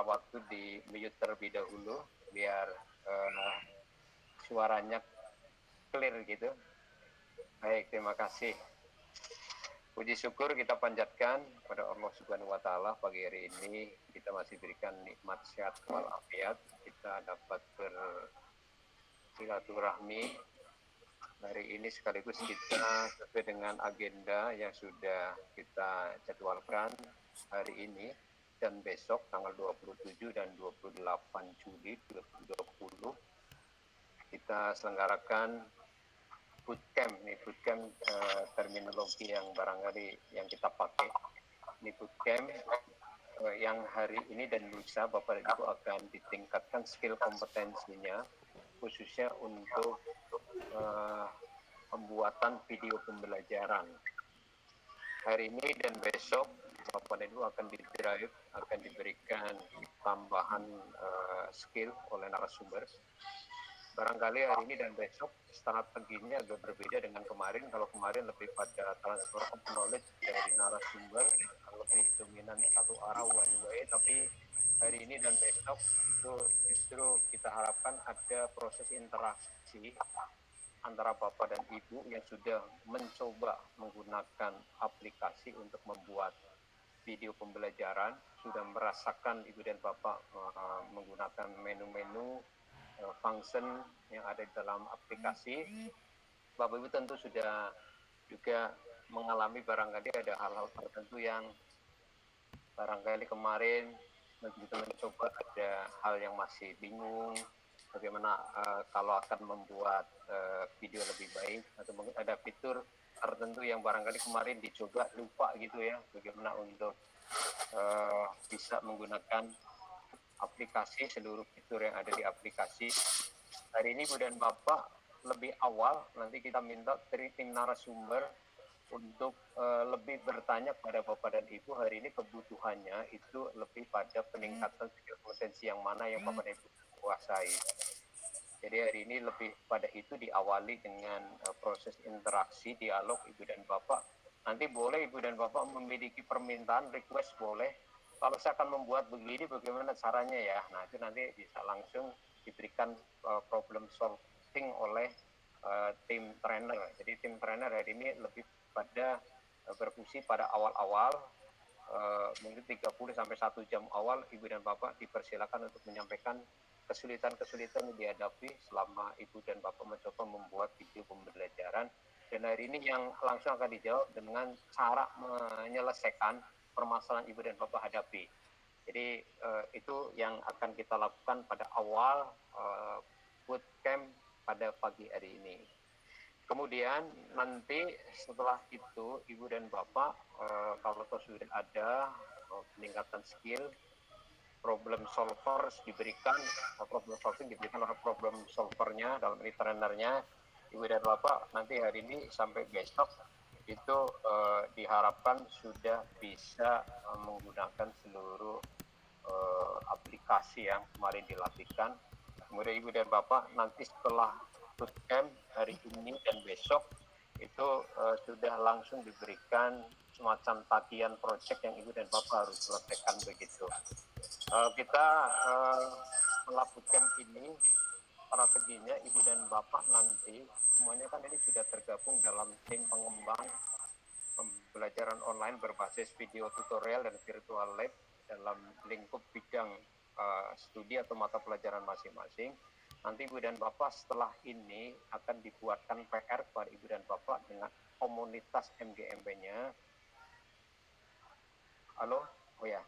waktu di mute terlebih dahulu biar uh, suaranya clear gitu. Baik, terima kasih. Puji syukur kita panjatkan kepada Allah Subhanahu wa taala pagi hari ini kita masih berikan nikmat sehat walafiat, kita dapat bersilaturahmi hari ini sekaligus kita sesuai dengan agenda yang sudah kita jadwalkan hari ini dan besok tanggal 27 dan 28 Juli 2020 kita selenggarakan bootcamp. Ini bootcamp terminologi yang barangkali yang kita pakai. Ini bootcamp yang hari ini dan lusa Bapak dan Ibu akan ditingkatkan skill kompetensinya khususnya untuk pembuatan video pembelajaran. Hari ini dan besok Bapak dan Ibu akan di-drive, akan diberikan tambahan skill oleh narasumber. Barangkali hari ini dan besok strateginya agak berbeda dengan kemarin. Kalau kemarin lebih pada transfer of knowledge dari narasumber, lebih dominan satu arah one way, tapi hari ini dan besok itu justru kita harapkan ada proses interaksi antara Bapak dan Ibu yang sudah mencoba menggunakan aplikasi untuk membuat video pembelajaran, sudah merasakan Ibu dan Bapak menggunakan menu-menu function yang ada di dalam aplikasi. Bapak Ibu tentu sudah juga mengalami barangkali ada hal-hal tertentu yang barangkali kemarin begitu mencoba ada hal yang masih bingung bagaimana kalau akan membuat video lebih baik atau mungkin ada fitur tertentu yang barangkali kemarin dicoba lupa gitu ya bagaimana untuk bisa menggunakan aplikasi, seluruh fitur yang ada di aplikasi. Hari ini Bu dan Bapak lebih awal, nanti kita minta dari tim narasumber untuk lebih bertanya kepada Bapak dan Ibu hari ini kebutuhannya itu lebih pada peningkatan skill kompetensi yang mana yang Bapak dan Ibu kuasai. Jadi hari ini lebih pada itu diawali dengan proses interaksi, dialog Ibu dan Bapak. Nanti boleh Ibu dan Bapak memiliki permintaan, request boleh. Kalau saya akan membuat begini, bagaimana caranya ya? Nah itu nanti bisa langsung diberikan problem solving oleh tim trainer. Jadi tim trainer hari ini lebih pada berfungsi pada awal-awal, mungkin 30 sampai 1 jam awal Ibu dan Bapak dipersilakan untuk menyampaikan kesulitan-kesulitan yang dihadapi selama Ibu dan Bapak mencoba membuat video pembelajaran. Dan hari ini yang langsung akan dijawab dengan cara menyelesaikan permasalahan Ibu dan Bapak hadapi. Jadi itu yang akan kita lakukan pada awal bootcamp pada pagi hari ini. Kemudian nanti setelah itu Ibu dan Bapak kalau sudah ada peningkatan skill, problem solvers diberikan, problem solving diberikan oleh problem solvernya dalam ini trainernya Ibu dan Bapak nanti hari ini sampai besok itu diharapkan sudah bisa menggunakan seluruh aplikasi yang kemarin dilatihkan. Kemudian Ibu dan Bapak nanti setelah bootcamp hari ini dan besok itu sudah langsung diberikan semacam tagihan proyek yang Ibu dan Bapak harus selesaikan begitu. Kita setelah bootcamp ini strateginya Ibu dan Bapak nanti semuanya kan ini sudah tergabung dalam tim pengembang pembelajaran online berbasis video tutorial dan virtual lab dalam lingkup bidang studi atau mata pelajaran masing-masing. Nanti Ibu dan Bapak setelah ini akan dibuatkan PR kepada Ibu dan Bapak dengan komunitas MGMP-nya. Halo? Oh ya.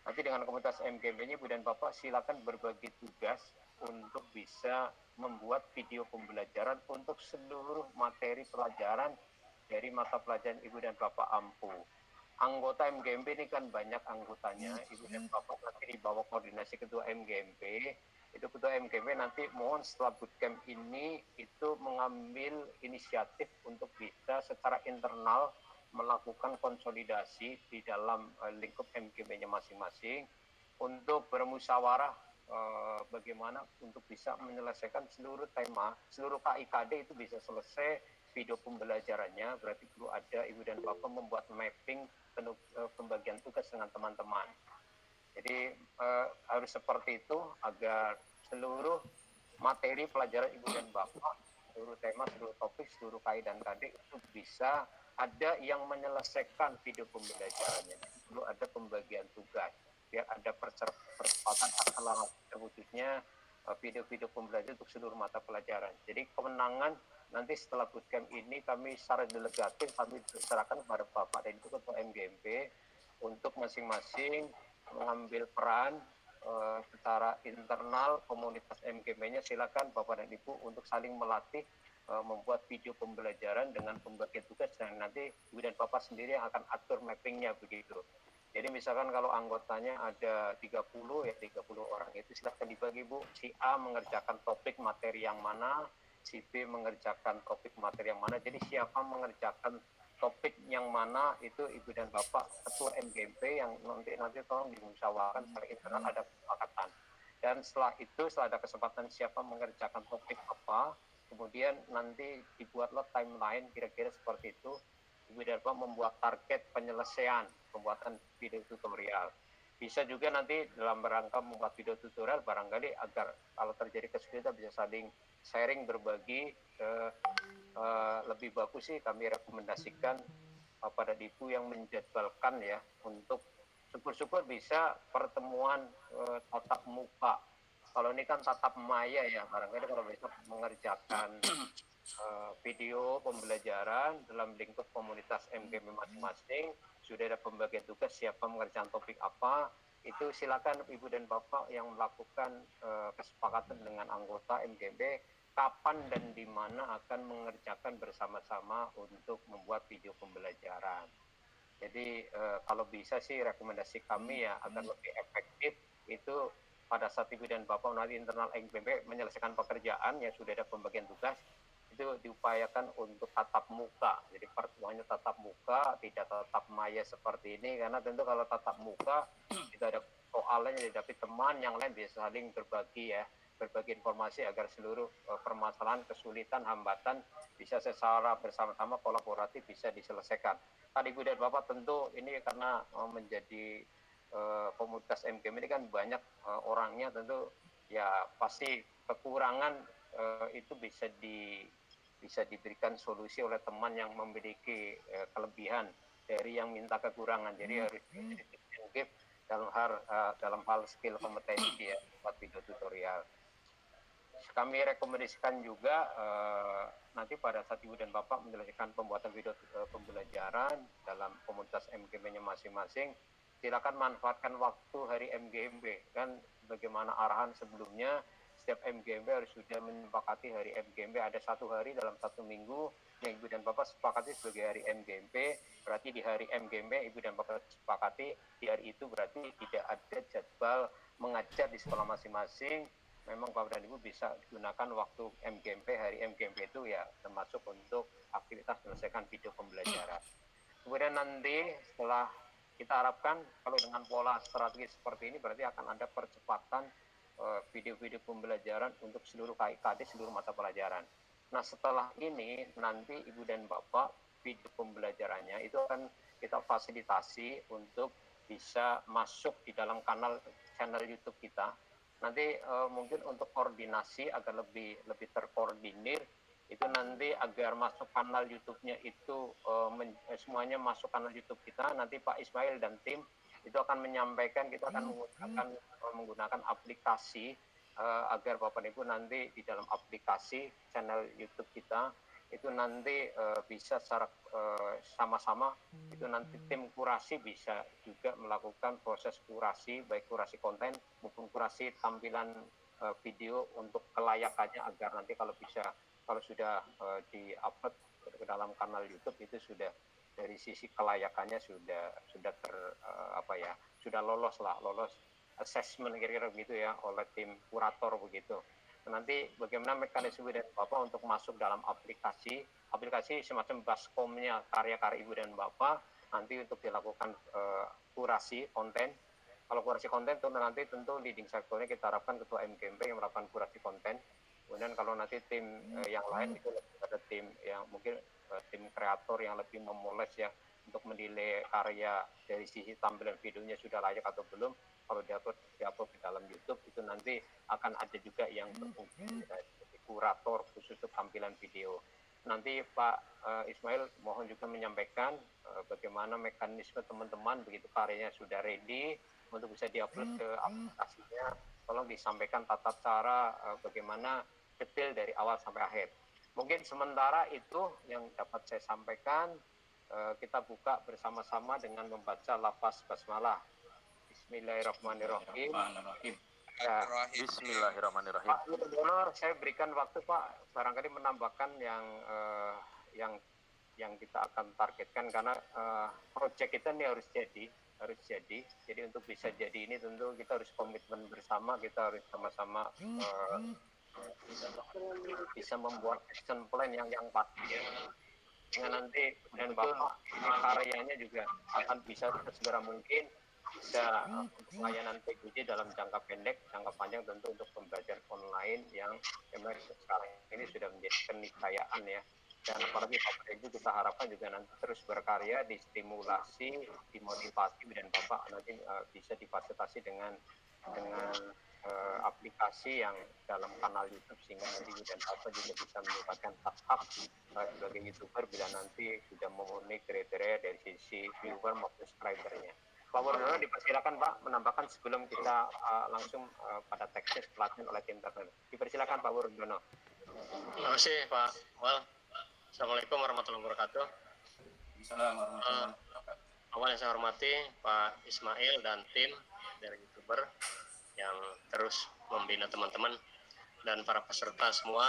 Nanti dengan komunitas MGMP-nya Ibu dan Bapak silakan berbagi tugas untuk bisa membuat video pembelajaran untuk seluruh materi pelajaran dari mata pelajaran Ibu dan Bapak ampuh. Anggota MGMP ini kan banyak anggotanya, Ibu dan Bapak nanti di bawah koordinasi ketua MGMP, itu ketua MGMP nanti mohon setelah bootcamp ini itu mengambil inisiatif untuk bisa secara internal melakukan konsolidasi di dalam lingkup MGMP-nya masing-masing untuk bermusyawarah bagaimana untuk bisa menyelesaikan seluruh tema, seluruh KIKD itu bisa selesai video pembelajarannya, berarti perlu ada Ibu dan Bapak membuat mapping pembagian tugas dengan teman-teman. Jadi harus seperti itu agar seluruh materi pelajaran Ibu dan Bapak, seluruh tema, seluruh topik, seluruh KAI dan KD itu bisa ada yang menyelesaikan video pembelajarannya. Perlu ada pembagian tugas, biar ada percepatan akselerasi terwujudnya video-video pembelajaran untuk seluruh mata pelajaran. Jadi kemenangan nanti setelah bootcamp ini kami secara delegatif kami serahkan kepada Bapak dan Ibu Ketua MGMP untuk masing-masing mengambil peran secara internal komunitas MGM-nya. Silakan Bapak dan Ibu untuk saling melatih membuat video pembelajaran dengan pembagian tugas dan nanti Ibu dan Bapak sendiri yang akan atur mappingnya begitu. Jadi misalkan kalau anggotanya ada 30 ya 30 orang itu silakan dibagi Bu. Si A mengerjakan topik materi yang mana, si B mengerjakan topik materi yang mana. Jadi siapa mengerjakan topik yang mana itu Ibu dan Bapak Ketua MGMP yang nanti tolong dimusyawarahkan secara internal ada kesepakatan. Dan setelah itu setelah ada kesempatan siapa mengerjakan topik apa, kemudian nanti dibuatlah timeline kira-kira seperti itu. Ibu dan Bapak membuat target penyelesaian pembuatan video tutorial. Bisa juga nanti dalam rangka membuat video tutorial barangkali agar kalau terjadi kesulitan bisa saling sharing berbagi lebih bagus sih kami rekomendasikan pada Ibu yang menjadwalkan ya untuk syukur-syukur bisa pertemuan tatap muka. Kalau ini kan tatap maya ya, barangkali kalau besok mengerjakan video pembelajaran dalam lingkup komunitas MGM masing-masing, sudah ada pembagian tugas siapa mengerjakan topik apa, itu silakan Ibu dan Bapak yang melakukan kesepakatan dengan anggota MGB kapan dan di mana akan mengerjakan bersama-sama untuk membuat video pembelajaran. Jadi kalau bisa sih rekomendasi kami ya agar lebih efektif itu pada saat Ibu dan Bapak nanti internal MGB menyelesaikan pekerjaan yang sudah ada pembagian tugas itu diupayakan untuk tatap muka. Jadi pertemuannya tatap muka, tidak tatap maya seperti ini karena tentu kalau tatap muka itu ada soalnya dihadapi teman yang lain bisa saling berbagi ya, berbagi informasi agar seluruh permasalahan, kesulitan, hambatan bisa secara bersama-sama kolaboratif bisa diselesaikan. Tadi Ibu dan Bapak tentu ini karena menjadi komunitas MGM ini kan banyak orangnya tentu ya pasti kekurangan itu bisa diberikan solusi oleh teman yang memiliki kelebihan dari yang minta kekurangan. Jadi harus diinsentif dalam hal skill kompetensi ya buat video tutorial. Kami rekomendasikan juga nanti pada saat Ibu dan Bapak menyelesaikan pembuatan video pembelajaran dalam komunitas MGM-nya masing-masing, silakan manfaatkan waktu hari MGMB. Kan bagaimana arahan sebelumnya, setiap MGMB harus sudah menyepakati hari MGMB ada satu hari dalam satu minggu yang Ibu dan Bapak sepakati sebagai hari MGMB. Berarti di hari MGMB Ibu dan Bapak sepakati di hari itu berarti tidak ada jadwal mengajar di sekolah masing-masing. Memang Bapak dan Ibu bisa gunakan waktu MGMP, hari MGMP itu ya termasuk untuk aktivitas menyelesaikan video pembelajaran. Kemudian nanti setelah kita harapkan kalau dengan pola strategi seperti ini berarti akan ada percepatan video-video pembelajaran untuk seluruh KIKD, seluruh mata pelajaran. Nah setelah ini nanti Ibu dan Bapak video pembelajarannya itu akan kita fasilitasi untuk bisa masuk di dalam channel YouTube kita. Nanti mungkin untuk koordinasi agar lebih terkoordinir itu nanti agar masuk kanal YouTube-nya itu semuanya masuk kanal YouTube kita, nanti Pak Ismail dan tim itu akan menyampaikan kita akan menggunakan aplikasi agar Bapak Ibu nanti di dalam aplikasi channel YouTube kita itu nanti bisa secara sama-sama itu nanti tim kurasi bisa juga melakukan proses kurasi baik kurasi konten maupun kurasi tampilan video untuk kelayakannya agar nanti kalau sudah di-upload ke dalam kanal YouTube itu sudah dari sisi kelayakannya sudah sudah lolos assessment kira-kira begitu ya oleh tim kurator begitu. Nanti bagaimana mekanisme dan Bapak untuk masuk dalam aplikasi semacam baskomnya karya-karya Ibu dan Bapak nanti untuk dilakukan kurasi konten. Kalau kurasi konten itu nanti tentu leading sektornya kita harapkan Ketua MGMP yang melakukan kurasi konten. Kemudian kalau nanti tim yang lain itu ada tim yang mungkin tim kreator yang lebih memoles ya untuk menilai karya dari sisi tampilan videonya sudah layak atau belum. kalau diupload di dalam YouTube itu nanti akan ada juga yang berfungsi sebagai kurator khusus untuk tampilan video. Nanti Pak Ismail mohon juga menyampaikan bagaimana mekanisme teman-teman begitu karyanya sudah ready untuk bisa diupload ke aplikasinya. Tolong disampaikan tata cara bagaimana detail dari awal sampai akhir. Mungkin sementara itu yang dapat saya sampaikan. Kita buka bersama-sama dengan membaca lafaz basmalah. Bismillahirrahmanirrahim. Ya. Bismillahirrahmanirrahim. Pak Gubernur, saya berikan waktu Pak, barangkali menambahkan yang kita akan targetkan karena proyek kita ini harus jadi. Jadi untuk bisa jadi ini tentu kita harus komitmen bersama, kita harus sama-sama bisa membuat action plan yang pasti ya. Dengan nanti dan Bapak ini karyanya juga akan bisa segera mungkin bisa pelayanan PGJ dalam jangka pendek, jangka panjang tentu untuk pembelajaran online yang memang sekarang ini sudah menjadi keniscayaan ya. Dan apalagi Bapak Ibu kita harapkan juga nanti terus berkarya, distimulasi, dimotivasi dan Bapak nanti bisa difasilitasi dengan aplikasi yang dalam kanal YouTube sehingga nanti dan Bapak juga bisa mendapatkan hak sebagai YouTuber bila nanti sudah memenuhi kriteria dari sisi viewer maupun subscribernya. Pak Wurdono dipersilakan Pak menambahkan sebelum kita langsung pada teknis pelatihan oleh tim tertentu. Dipersilakan Pak Wurdono. Terima kasih Pak Wal. Assalamualaikum warahmatullahi wabarakatuh. Awal yang saya hormati Pak Ismail dan tim dari YouTuber yang terus membina teman-teman dan para peserta semua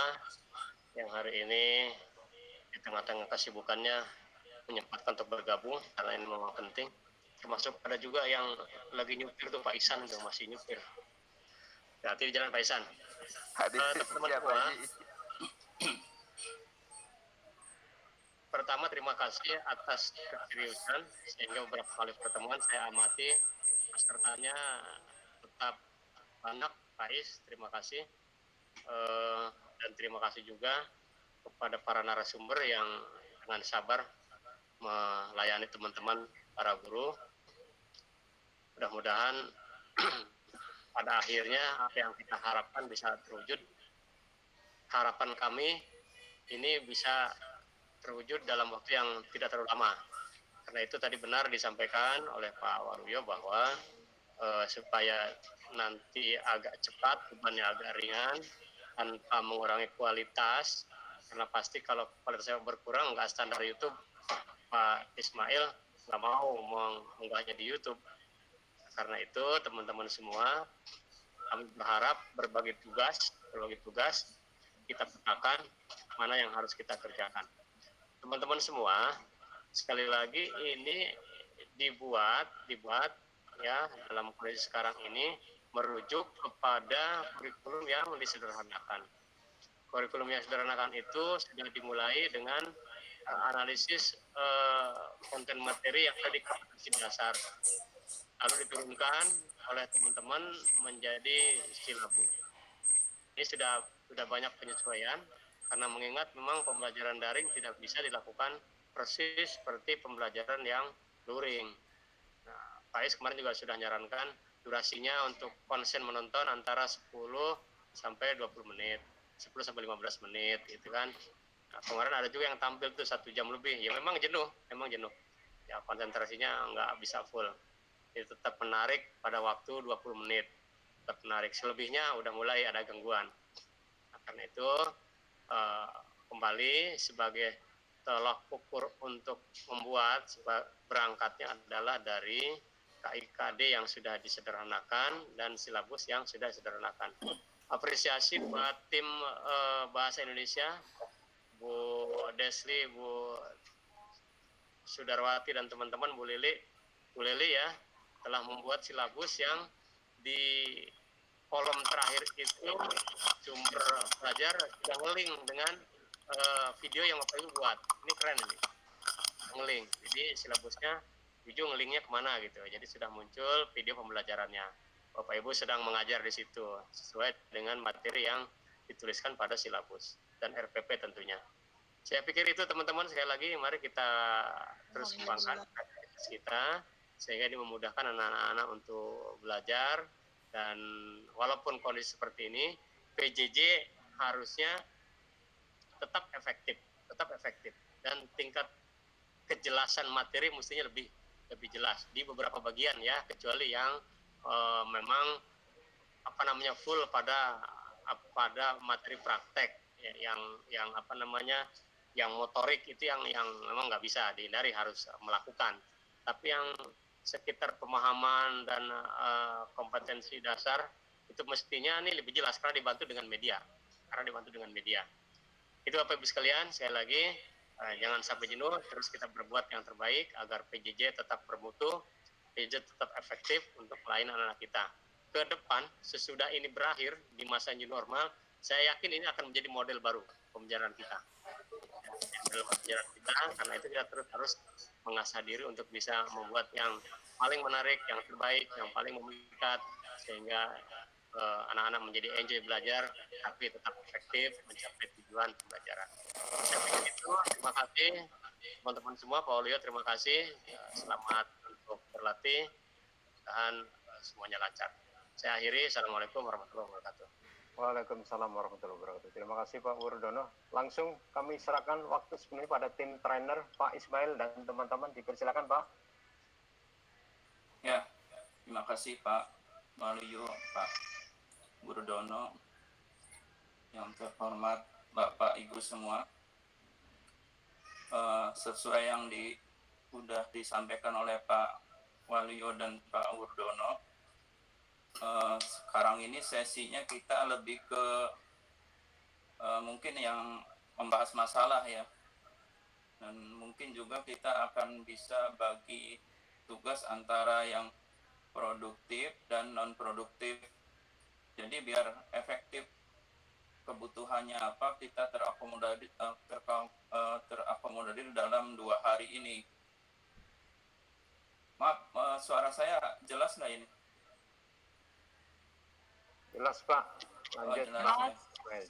yang hari ini di tengah-tengah kesibukannya menyempatkan untuk bergabung karena ini memang penting. Termasuk ada juga yang lagi nyupir tuh Pak Isan tuh masih nyupir. Hati di jalan Pak Isan. Teman-teman semua. Pertama terima kasih atas keseriusan sehingga beberapa kali pertemuan saya amati pesertanya tetap banyak. Pais, terima kasih dan terima kasih juga kepada para narasumber yang dengan sabar melayani teman-teman para guru. Mudah-mudahan pada akhirnya apa yang kita harapkan bisa terwujud. Harapan kami ini bisa terwujud dalam waktu yang tidak terlalu lama. Karena itu tadi benar disampaikan oleh Pak Waluyo bahwa supaya nanti agak cepat, bebannya agak ringan, tanpa mengurangi kualitas, karena pasti kalau kualitasnya berkurang, nggak standar YouTube, Pak Ismail nggak mau mengunggahnya di YouTube. Karena itu teman-teman semua, kami berharap berbagi tugas, kita petakan mana yang harus kita kerjakan. Teman-teman semua, sekali lagi ini dibuat ya dalam kondisi sekarang ini merujuk kepada kurikulum yang disederhanakan. Kurikulum yang disederhanakan itu sudah dimulai dengan analisis konten materi yang ada di kompetensi dasar, lalu diturunkan oleh teman-teman menjadi silabus. Ini sudah banyak penyesuaian karena mengingat memang pembelajaran daring tidak bisa dilakukan persis seperti pembelajaran yang luring. Nah, Pak Is kemarin juga sudah menyarankan durasinya untuk konsen menonton antara 10 sampai 20 menit, 10 sampai 15 menit gitu kan. Nah, kemarin ada juga yang tampil tuh 1 jam lebih. Ya memang jenuh. Ya konsentrasinya nggak bisa full. Itu tetap menarik pada waktu 20 menit. Tetap menarik. Selebihnya udah mulai ada gangguan. Nah, karena itu kembali sebagai tolak ukur untuk membuat berangkatnya adalah dari KIKD yang sudah disederhanakan dan silabus yang sudah disederhanakan. Apresiasi buat tim Bahasa Indonesia, Bu Desli, Bu Sudarwati dan teman-teman, Bu Lili ya, telah membuat silabus yang di kolom terakhir itu sumber belajar sudah nge-link dengan video yang Bapak Ibu buat. Ini keren ini, nge-link. Jadi silabusnya ujung nge-linknya kemana gitu. Jadi sudah muncul video pembelajarannya. Bapak Ibu sedang mengajar di situ sesuai dengan materi yang dituliskan pada silabus dan RPP tentunya. Saya pikir itu teman-teman, sekali lagi mari kita terus kembangkan kita sehingga ini memudahkan anak-anak untuk belajar. Dan walaupun kondisi seperti ini, PJJ harusnya tetap efektif dan tingkat kejelasan materi mestinya lebih jelas di beberapa bagian ya, kecuali yang memang full pada materi praktek ya, yang motorik itu yang memang nggak bisa dihindari, harus melakukan. Tapi yang sekitar pemahaman dan kompetensi dasar itu mestinya ini lebih jelas karena dibantu dengan media. Itu Bapak Ibu sekalian, sekali lagi jangan sampai jenuh, terus kita berbuat yang terbaik agar PJJ tetap bermutu, PJJ tetap efektif untuk melayani anak-anak kita. Ke depan, sesudah ini berakhir di masa new normal, saya yakin ini akan menjadi model baru pembelajaran kita. Karena itu kita terus harus mengasah diri untuk bisa membuat yang paling menarik, yang terbaik, yang paling memikat, sehingga anak-anak menjadi enjoy belajar, tapi tetap efektif mencapai tujuan pembelajaran. Terima kasih teman-teman semua. Pak Olio, terima kasih. Selamat untuk berlatih dan semuanya lancar. Saya akhiri. Assalamualaikum warahmatullahi wabarakatuh. Waalaikumsalam warahmatullahi wabarakatuh. Terima kasih Pak Wirdono. Langsung kami serahkan waktu sepenuhnya pada tim trainer Pak Ismail dan teman-teman. Dipersilakan Pak. Ya, terima kasih Pak Waluyo, Pak Wirdono, yang terhormat Bapak Ibu semua. Sesuai yang sudah disampaikan oleh Pak Waluyo dan Pak Wirdono, sekarang ini sesinya kita lebih ke mungkin yang membahas masalah ya, dan mungkin juga kita akan bisa bagi tugas antara yang produktif dan non produktif. Jadi biar efektif kebutuhannya apa, kita terakomodir dalam 2 hari ini. Maaf, suara saya jelas nggak ini? Jelas Pak. Lanjut.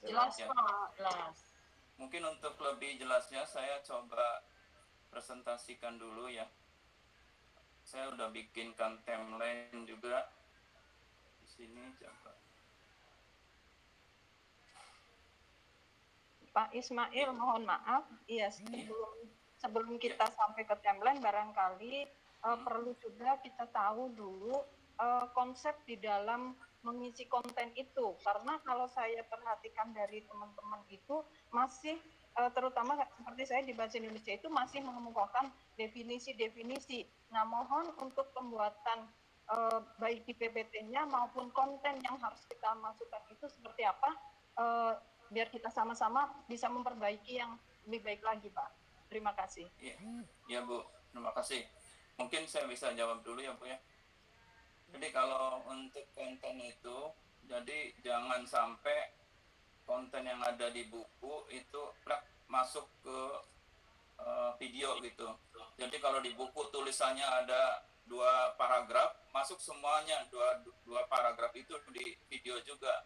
Jelas ya. Pak, jelas. Mungkin untuk lebih jelasnya saya coba presentasikan dulu ya. Saya udah bikinkan timeline juga di sini, coba. Pak Ismail, mohon maaf, iya sebelum kita sampai ke timeline, barangkali perlu juga kita tahu dulu konsep di dalam mengisi konten itu, karena kalau saya perhatikan dari teman-teman itu masih terutama seperti saya di Bahasa Indonesia itu masih mengemukakan definisi-definisi. Nah, mohon untuk pembuatan baik di PPT-nya maupun konten yang harus kita masukkan itu seperti apa, biar kita sama-sama bisa memperbaiki yang lebih baik lagi, Pak. Terima kasih. Ya Bu, terima kasih. Mungkin saya bisa jawab dulu ya Bu ya. Jadi kalau untuk konten itu, jadi jangan sampai konten yang ada di buku itu masuk ke video gitu. Jadi kalau di buku tulisannya ada 2 paragraf, masuk semuanya 2 paragraf itu di video juga.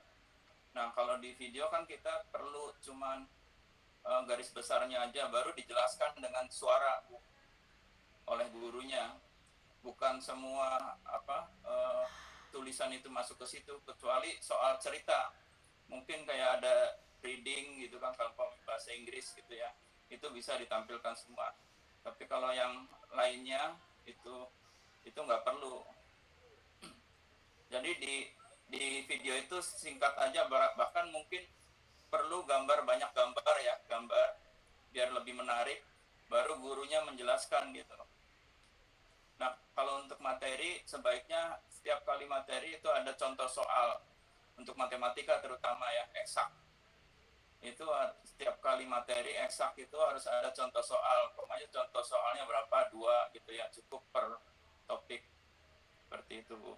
Nah, kalau di video kan kita perlu cuman garis besarnya aja, baru dijelaskan dengan suara oleh gurunya. Bukan semua tulisan itu masuk ke situ, kecuali soal cerita. Mungkin kayak ada reading gitu kan, kalau bahasa Inggris gitu ya, itu bisa ditampilkan semua. Tapi kalau yang lainnya itu nggak perlu. Jadi di video itu singkat aja, bahkan mungkin perlu banyak gambar ya, biar lebih menarik, baru gurunya menjelaskan gitu. Nah, kalau untuk materi, sebaiknya setiap kali materi itu ada contoh soal. Untuk matematika terutama ya, eksak. Itu setiap kali materi eksak itu harus ada contoh soal. Pokoknya contoh soalnya berapa, 2 gitu ya, cukup per topik. Seperti itu, Bu.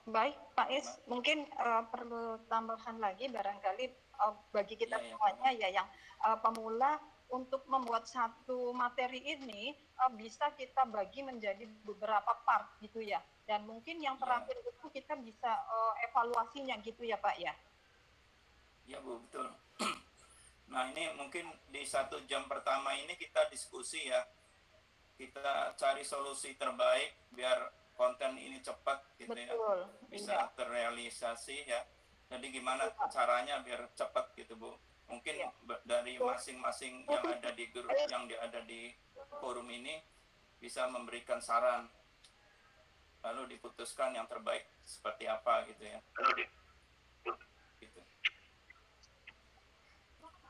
Baik, Pak Is, mungkin perlu tambahan lagi barangkali bagi kita semuanya ya yang pemula. Untuk membuat satu materi ini bisa kita bagi menjadi beberapa part gitu ya, dan mungkin yang terakhir itu kita bisa evaluasinya gitu ya Pak ya. Ya Bu, betul. Nah, ini mungkin di 1 jam pertama ini kita diskusi ya. kita cari solusi terbaik biar konten ini cepat gitu. Betul, ya, bisa terrealisasi ya. Jadi gimana caranya biar cepat gitu Bu? Mungkin dari masing-masing yang ada di grup, yang ada di forum ini bisa memberikan saran, lalu diputuskan yang terbaik seperti apa gitu ya.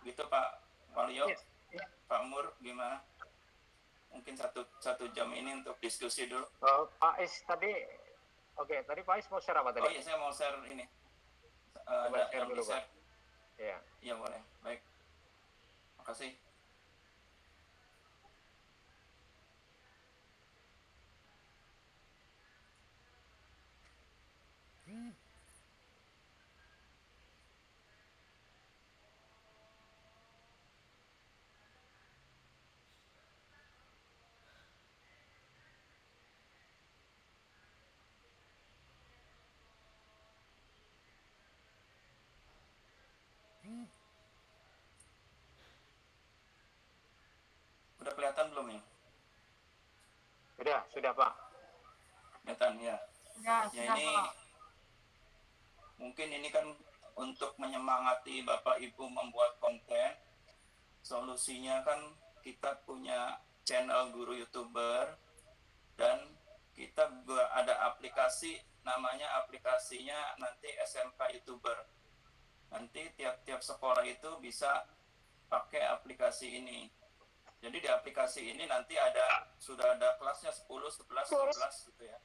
Gitu Pak Walio. Pak Mur gimana? Mungkin satu jam ini untuk diskusi dulu. Pak Is tadi, tadi Pak Is mau share apa tadi? Oh iya, saya mau share ini. Share dulu Pak. Iya. Iya boleh. Baik. Makasih. Udah kelihatan belum ya? Sudah Pak. Kelihatan ya. Ya, ini mungkin ini kan untuk menyemangati Bapak Ibu membuat konten. Solusinya kan kita punya channel guru YouTuber dan kita juga ada aplikasi, namanya aplikasinya nanti SMK YouTuber. Nanti tiap-tiap sekolah itu bisa pakai aplikasi ini. Jadi di aplikasi ini nanti sudah ada kelasnya 10, 11, 12 gitu ya.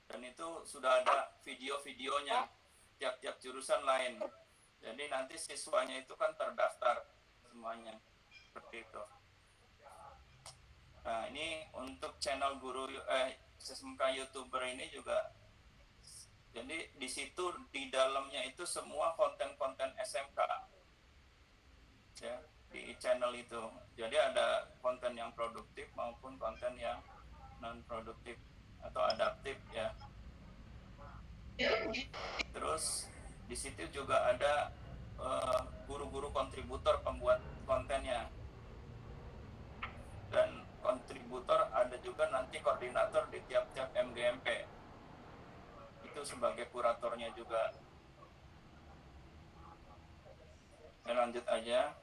Dan itu sudah ada video-videonya tiap-tiap jurusan lain. Jadi nanti siswanya itu kan terdaftar semuanya seperti itu. Nah ini untuk channel guru SMK YouTuber ini juga, jadi di situ di dalamnya itu semua konten-konten SMK ya di channel itu. Jadi ada konten yang produktif maupun konten yang non produktif atau adaptif ya. Terus di situ juga ada guru-guru kontributor pembuat kontennya, dan kontributor ada juga nanti koordinator di tiap-tiap MGMP itu sebagai kuratornya juga. Dan lanjut aja,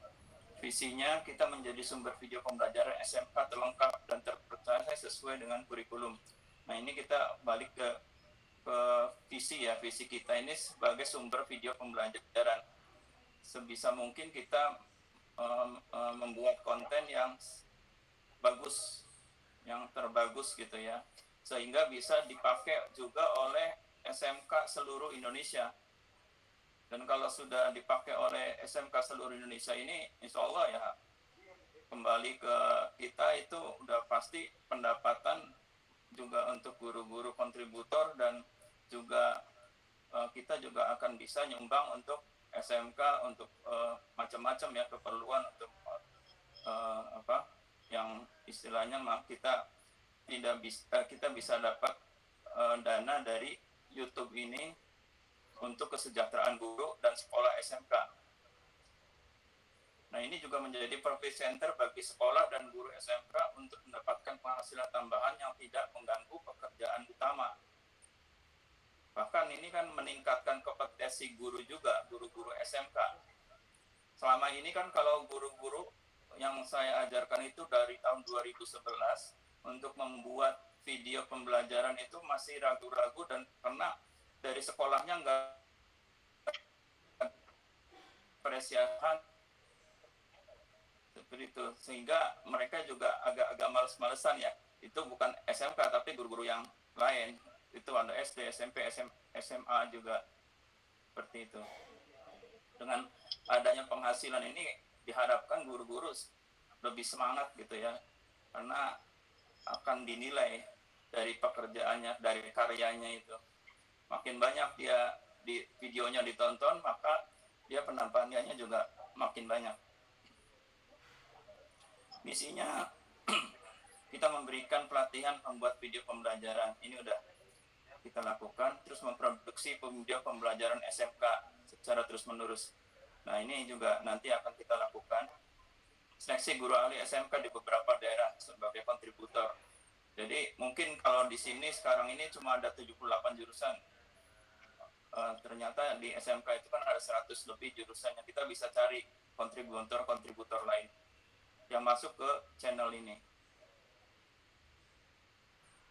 visinya kita menjadi sumber video pembelajaran SMK terlengkap dan terpercaya sesuai dengan kurikulum. Nah ini kita balik ke visi ya, visi kita ini sebagai sumber video pembelajaran. Sebisa mungkin kita membuat konten yang bagus, yang terbagus gitu ya, sehingga bisa dipakai juga oleh SMK seluruh Indonesia. Dan kalau sudah dipakai oleh SMK seluruh Indonesia ini, insya Allah ya kembali ke kita itu udah pasti pendapatan juga untuk guru-guru kontributor, dan juga kita juga akan bisa nyumbang untuk SMK untuk macam-macam ya keperluan untuk yang istilahnya kita tidak bisa kita bisa dapat dana dari YouTube ini untuk kesejahteraan guru dan sekolah SMK. Nah ini juga menjadi profit center bagi sekolah dan guru SMK untuk mendapatkan penghasilan tambahan yang tidak mengganggu pekerjaan utama. Bahkan ini kan meningkatkan kompetensi guru juga, guru-guru SMK. Selama ini kan kalau guru-guru yang saya ajarkan itu dari tahun 2011 untuk membuat video pembelajaran itu masih ragu-ragu, dan karena dari sekolahnya nggak persiapan seperti itu, sehingga mereka juga agak males-malesan ya. Itu bukan SMK tapi guru-guru yang lain, itu ada SD, SMP, SMA juga seperti itu. Dengan adanya penghasilan ini diharapkan guru-guru lebih semangat gitu ya, karena akan dinilai dari pekerjaannya, dari karyanya itu. Makin banyak dia di videonya ditonton, maka dia pendapatannya juga makin banyak. Misinya kita memberikan pelatihan membuat video pembelajaran. Ini udah kita lakukan, terus memproduksi video pembelajaran SMK secara terus-menerus. Nah ini juga nanti akan kita lakukan seleksi guru ahli SMK di beberapa daerah sebagai kontributor. Jadi mungkin kalau di sini sekarang ini cuma ada 78 jurusan. Ternyata di SMK itu kan ada 100 lebih jurusan yang kita bisa cari kontributor lain yang masuk ke channel ini.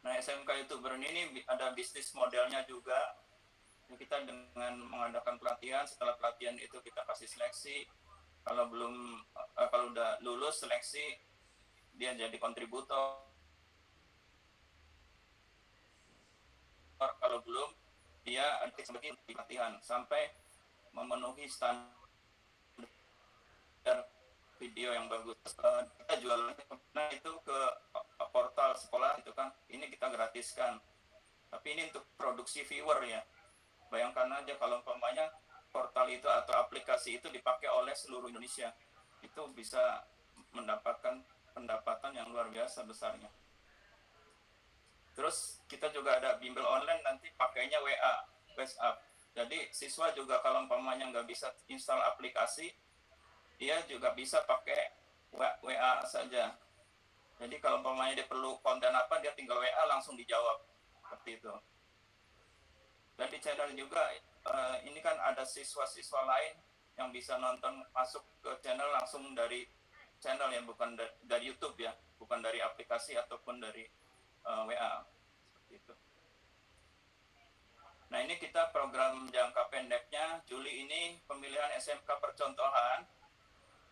Nah, SMK YouTuber ini ada bisnis modelnya juga. Kita dengan mengadakan pelatihan, setelah pelatihan itu kita kasih seleksi. Kalau udah lulus seleksi, dia jadi kontributor. Kalau belum, dia sebagai pelatihan sampai memenuhi standar video yang bagus. Kita jual itu ke portal sekolah itu kan, ini kita gratiskan. Tapi ini untuk produksi viewer ya. Bayangkan aja kalau umpamanya portal itu atau aplikasi itu dipakai oleh seluruh Indonesia, itu bisa mendapatkan pendapatan yang luar biasa besarnya. Terus kita juga ada bimbel online, nanti pakainya WA, WhatsApp. Jadi siswa juga kalau umpamanya nggak bisa install aplikasi, dia juga bisa pakai WA saja. Jadi kalau umpamanya dia perlu konten apa, dia tinggal WA langsung dijawab, seperti itu. Dan di channel juga ini kan ada siswa-siswa lain yang bisa nonton, masuk ke channel langsung dari channel ya, bukan dari YouTube ya, bukan dari aplikasi ataupun dari WA, seperti itu. Nah, ini kita program jangka pendeknya. Juli ini pemilihan SMK percontohan,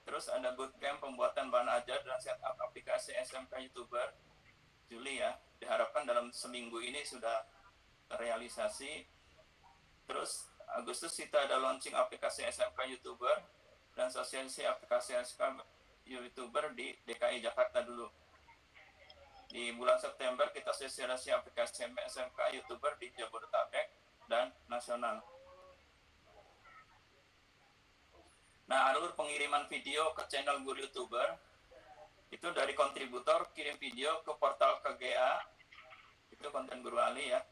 terus ada bootcamp pembuatan bahan ajar dan setup aplikasi SMK YouTuber. Juli ya, diharapkan dalam seminggu ini sudah terrealisasi. Terus Agustus kita ada launching aplikasi SMK YouTuber dan sosialisasi aplikasi SMK YouTuber di DKI Jakarta dulu. Di bulan September kita sosialisasi aplikasi SMK YouTuber di Jabodetabek dan nasional. Nah, alur pengiriman video ke channel guru YouTuber itu dari kontributor kirim video ke portal KGA, itu konten guru ahli ya.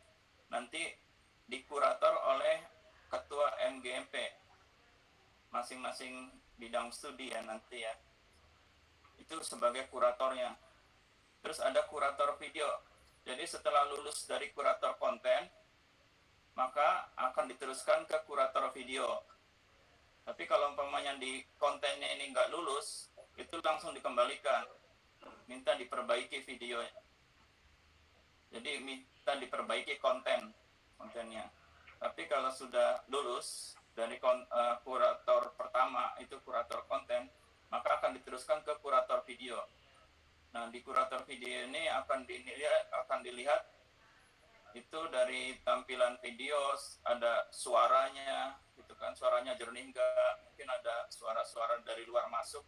Nanti dikurator oleh ketua MGMP masing-masing bidang studi ya nanti ya, itu sebagai kuratornya. Terus ada kurator video, jadi setelah lulus dari kurator konten maka akan diteruskan ke kurator video. Tapi kalau umpamanya di kontennya ini nggak lulus, itu langsung dikembalikan, minta diperbaiki videonya. Jadi minta diperbaiki kontennya. Tapi kalau sudah lulus dari kurator pertama, itu kurator konten, maka akan diteruskan ke kurator video. Nah, di kurator video ini akan dilihat itu dari tampilan video, ada suaranya, gitu kan, suaranya jernih enggak, mungkin ada suara-suara dari luar masuk,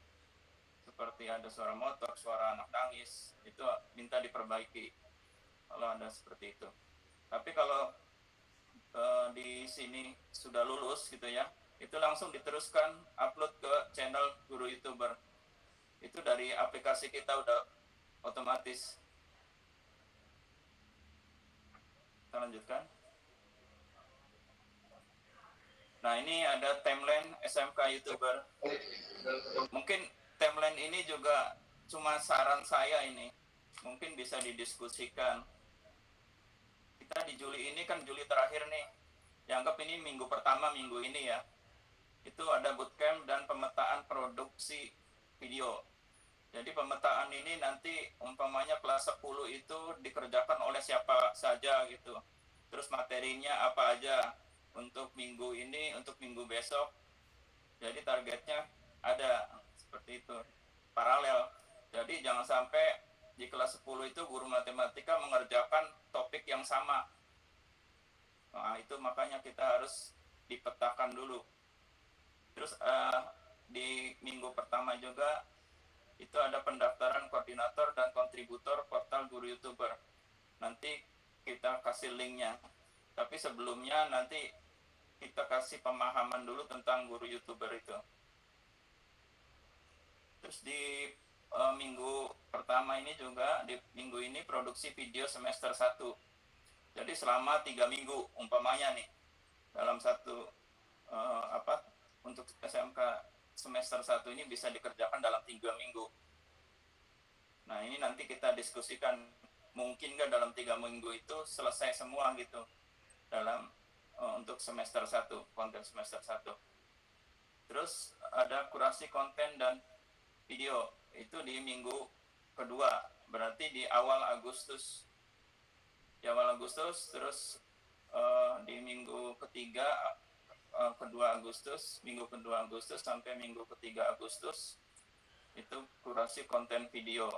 seperti ada suara motor, suara anak nangis, itu minta diperbaiki kalau ada seperti itu. Tapi kalau di sini sudah lulus gitu ya, itu langsung diteruskan upload ke channel guru YouTuber. Itu dari aplikasi kita udah otomatis. Kita lanjutkan. Nah, ini ada timeline SMK YouTuber. Mungkin timeline ini juga cuma saran saya ini, mungkin bisa didiskusikan. Kita di Juli ini kan Juli terakhir nih, dianggap ini minggu pertama minggu ini ya, itu ada bootcamp dan pemetaan produksi video. Jadi pemetaan ini nanti umpamanya kelas 10 itu dikerjakan oleh siapa saja gitu, terus materinya apa aja untuk minggu ini, untuk minggu besok. Jadi targetnya ada seperti itu, paralel. Jadi jangan sampai di kelas 10 itu guru matematika mengerjakan topik yang sama. Nah, itu makanya kita harus dipetakan dulu. Terus di minggu pertama juga itu ada pendaftaran koordinator dan kontributor portal guru YouTuber. Nanti kita kasih linknya. Tapi sebelumnya nanti kita kasih pemahaman dulu tentang guru YouTuber itu. Terus di minggu pertama ini juga, di minggu ini produksi video semester 1. Jadi selama 3 minggu umpamanya nih, dalam satu untuk SMK semester 1 ini bisa dikerjakan dalam 3 minggu. Nah, ini nanti kita diskusikan, mungkin nggak dalam 3 minggu itu selesai semua gitu dalam untuk semester 1, konten semester 1. Terus ada kurasi konten dan video, itu di minggu kedua, berarti di awal Agustus. Di awal Agustus, terus di minggu ketiga, kedua Agustus, minggu kedua Agustus sampai minggu ketiga Agustus, itu kurasi konten video.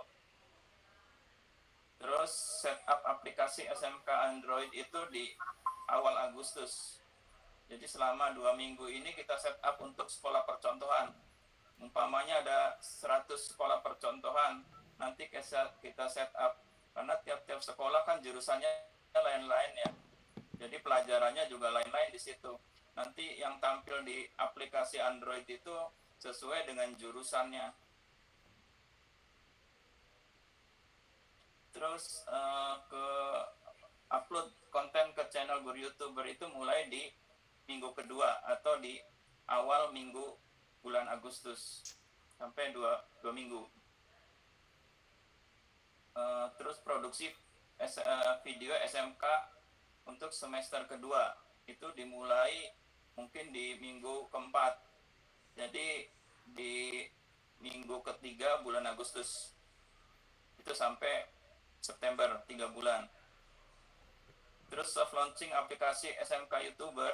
Terus setup aplikasi SMK Android itu di awal Agustus. Jadi selama 2 minggu ini kita setup untuk sekolah percontohan. Umpamanya ada 100 sekolah percontohan, nanti kita setup. Karena tiap-tiap sekolah kan jurusannya lain-lain ya. Jadi pelajarannya juga lain-lain di situ. Nanti yang tampil di aplikasi Android itu sesuai dengan jurusannya. Terus ke upload konten ke channel Guru YouTuber itu mulai di minggu kedua atau di awal minggu bulan Agustus sampai 2 minggu. Terus produksi video SMK untuk semester kedua itu dimulai mungkin di minggu keempat. Jadi di minggu ketiga bulan Agustus itu sampai September, 3 bulan. Terus soft launching aplikasi SMK YouTuber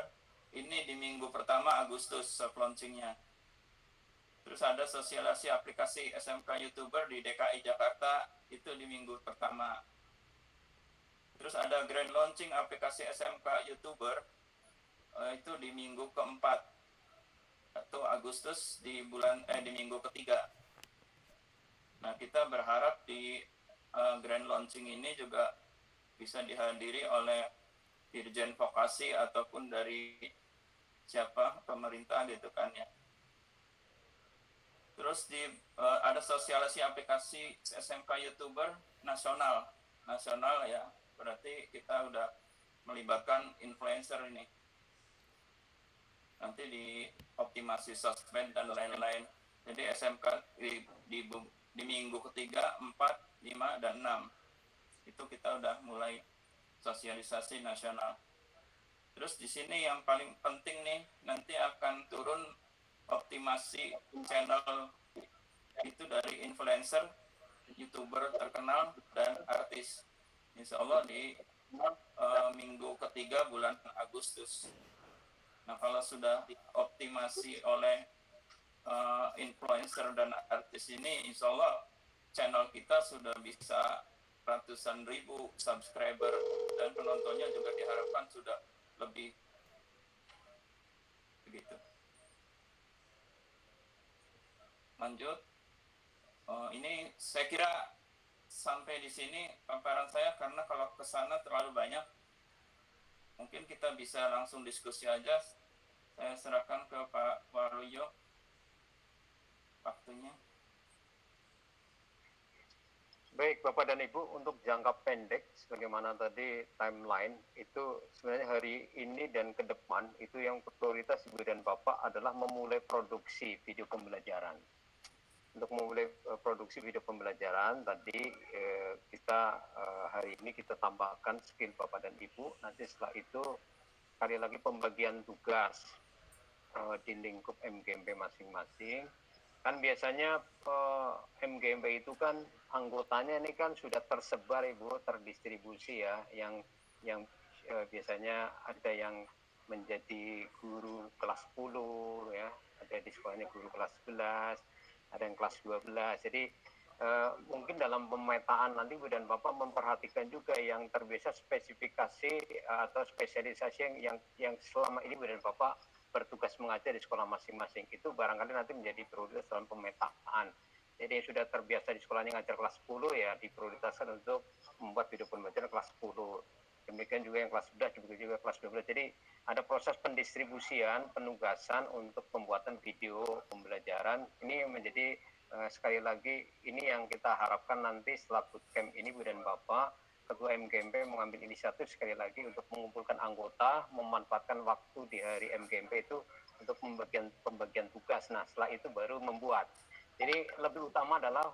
ini di minggu pertama Agustus soft launchingnya. Terus ada sosialisasi aplikasi SMK YouTuber di DKI Jakarta itu di minggu pertama. Terus ada grand launching aplikasi SMK YouTuber itu di minggu keempat atau Agustus di minggu ketiga. Nah, kita berharap di grand launching ini juga bisa dihadiri oleh Dirjen Vokasi ataupun dari pemerintah gitu kan ya. Terus ada sosialisasi aplikasi SMK YouTuber nasional ya, berarti kita udah melibatkan influencer ini. Nanti di optimasi sosmed dan lain-lain. Jadi SMK di minggu ketiga, 4, 5, dan 6 itu kita udah mulai sosialisasi nasional. Terus di sini yang paling penting nih, nanti akan turun optimasi channel itu dari influencer, YouTuber terkenal, dan artis. Insya Allah di minggu ketiga bulan Agustus. Nah, kalau sudah dioptimasi oleh influencer dan artis ini, insya Allah channel kita sudah bisa ratusan ribu subscriber dan penontonnya juga diharapkan sudah lebih begitu. Lanjut, ini saya kira sampai di sini paparan saya, karena kalau ke sana terlalu banyak, mungkin kita bisa langsung diskusi aja. Saya serahkan ke Pak Waluyo waktunya. Baik, Bapak dan Ibu, untuk jangka pendek, sebagaimana tadi timeline, itu sebenarnya hari ini dan ke depan, itu yang prioritas Ibu dan Bapak adalah memulai produksi video pembelajaran. Untuk memulai produksi video pembelajaran, tadi kita hari ini kita tambahkan skill Bapak dan Ibu, nanti setelah itu, sekali lagi pembagian tugas di lingkup MGMP masing-masing. Kan biasanya MGMP itu kan anggotanya ini kan sudah tersebar Ibu, terdistribusi ya, yang biasanya ada yang menjadi guru kelas 10 ya, ada di sekolahnya guru kelas 11, ada yang kelas 12. Jadi mungkin dalam pemetaan nanti Bu dan Bapak memperhatikan juga yang terbiasa spesifikasi atau spesialisasi yang selama ini Bu dan Bapak bertugas mengajar di sekolah masing-masing, itu barangkali nanti menjadi prioritas dalam pemetaan. Jadi yang sudah terbiasa di sekolahnya ngajar kelas 10 ya diprioritaskan untuk membuat video pembelajaran kelas 10. Demikian juga yang kelas 11, juga kelas 12. Jadi ada proses pendistribusian, penugasan untuk pembuatan video pembelajaran. Ini menjadi sekali lagi ini yang kita harapkan nanti setelah bootcamp ini Bu dan Bapak, Ketua MGMP mengambil inisiatif sekali lagi untuk mengumpulkan anggota, memanfaatkan waktu di hari MGMP itu untuk pembagian tugas. Nah, setelah itu baru membuat. Jadi lebih utama adalah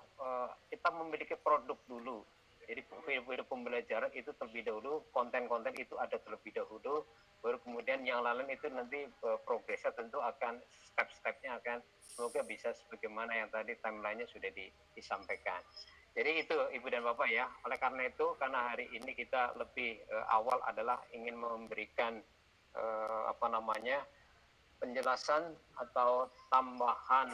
kita memiliki produk dulu. Jadi video pembelajaran itu terlebih dahulu, konten-konten itu ada terlebih dahulu, baru kemudian yang lain itu nanti progresnya tentu akan step-stepnya akan semoga bisa sebagaimana yang tadi timelinenya sudah disampaikan. Jadi itu Ibu dan Bapak ya. Oleh karena itu, karena hari ini kita lebih awal adalah ingin memberikan penjelasan atau tambahan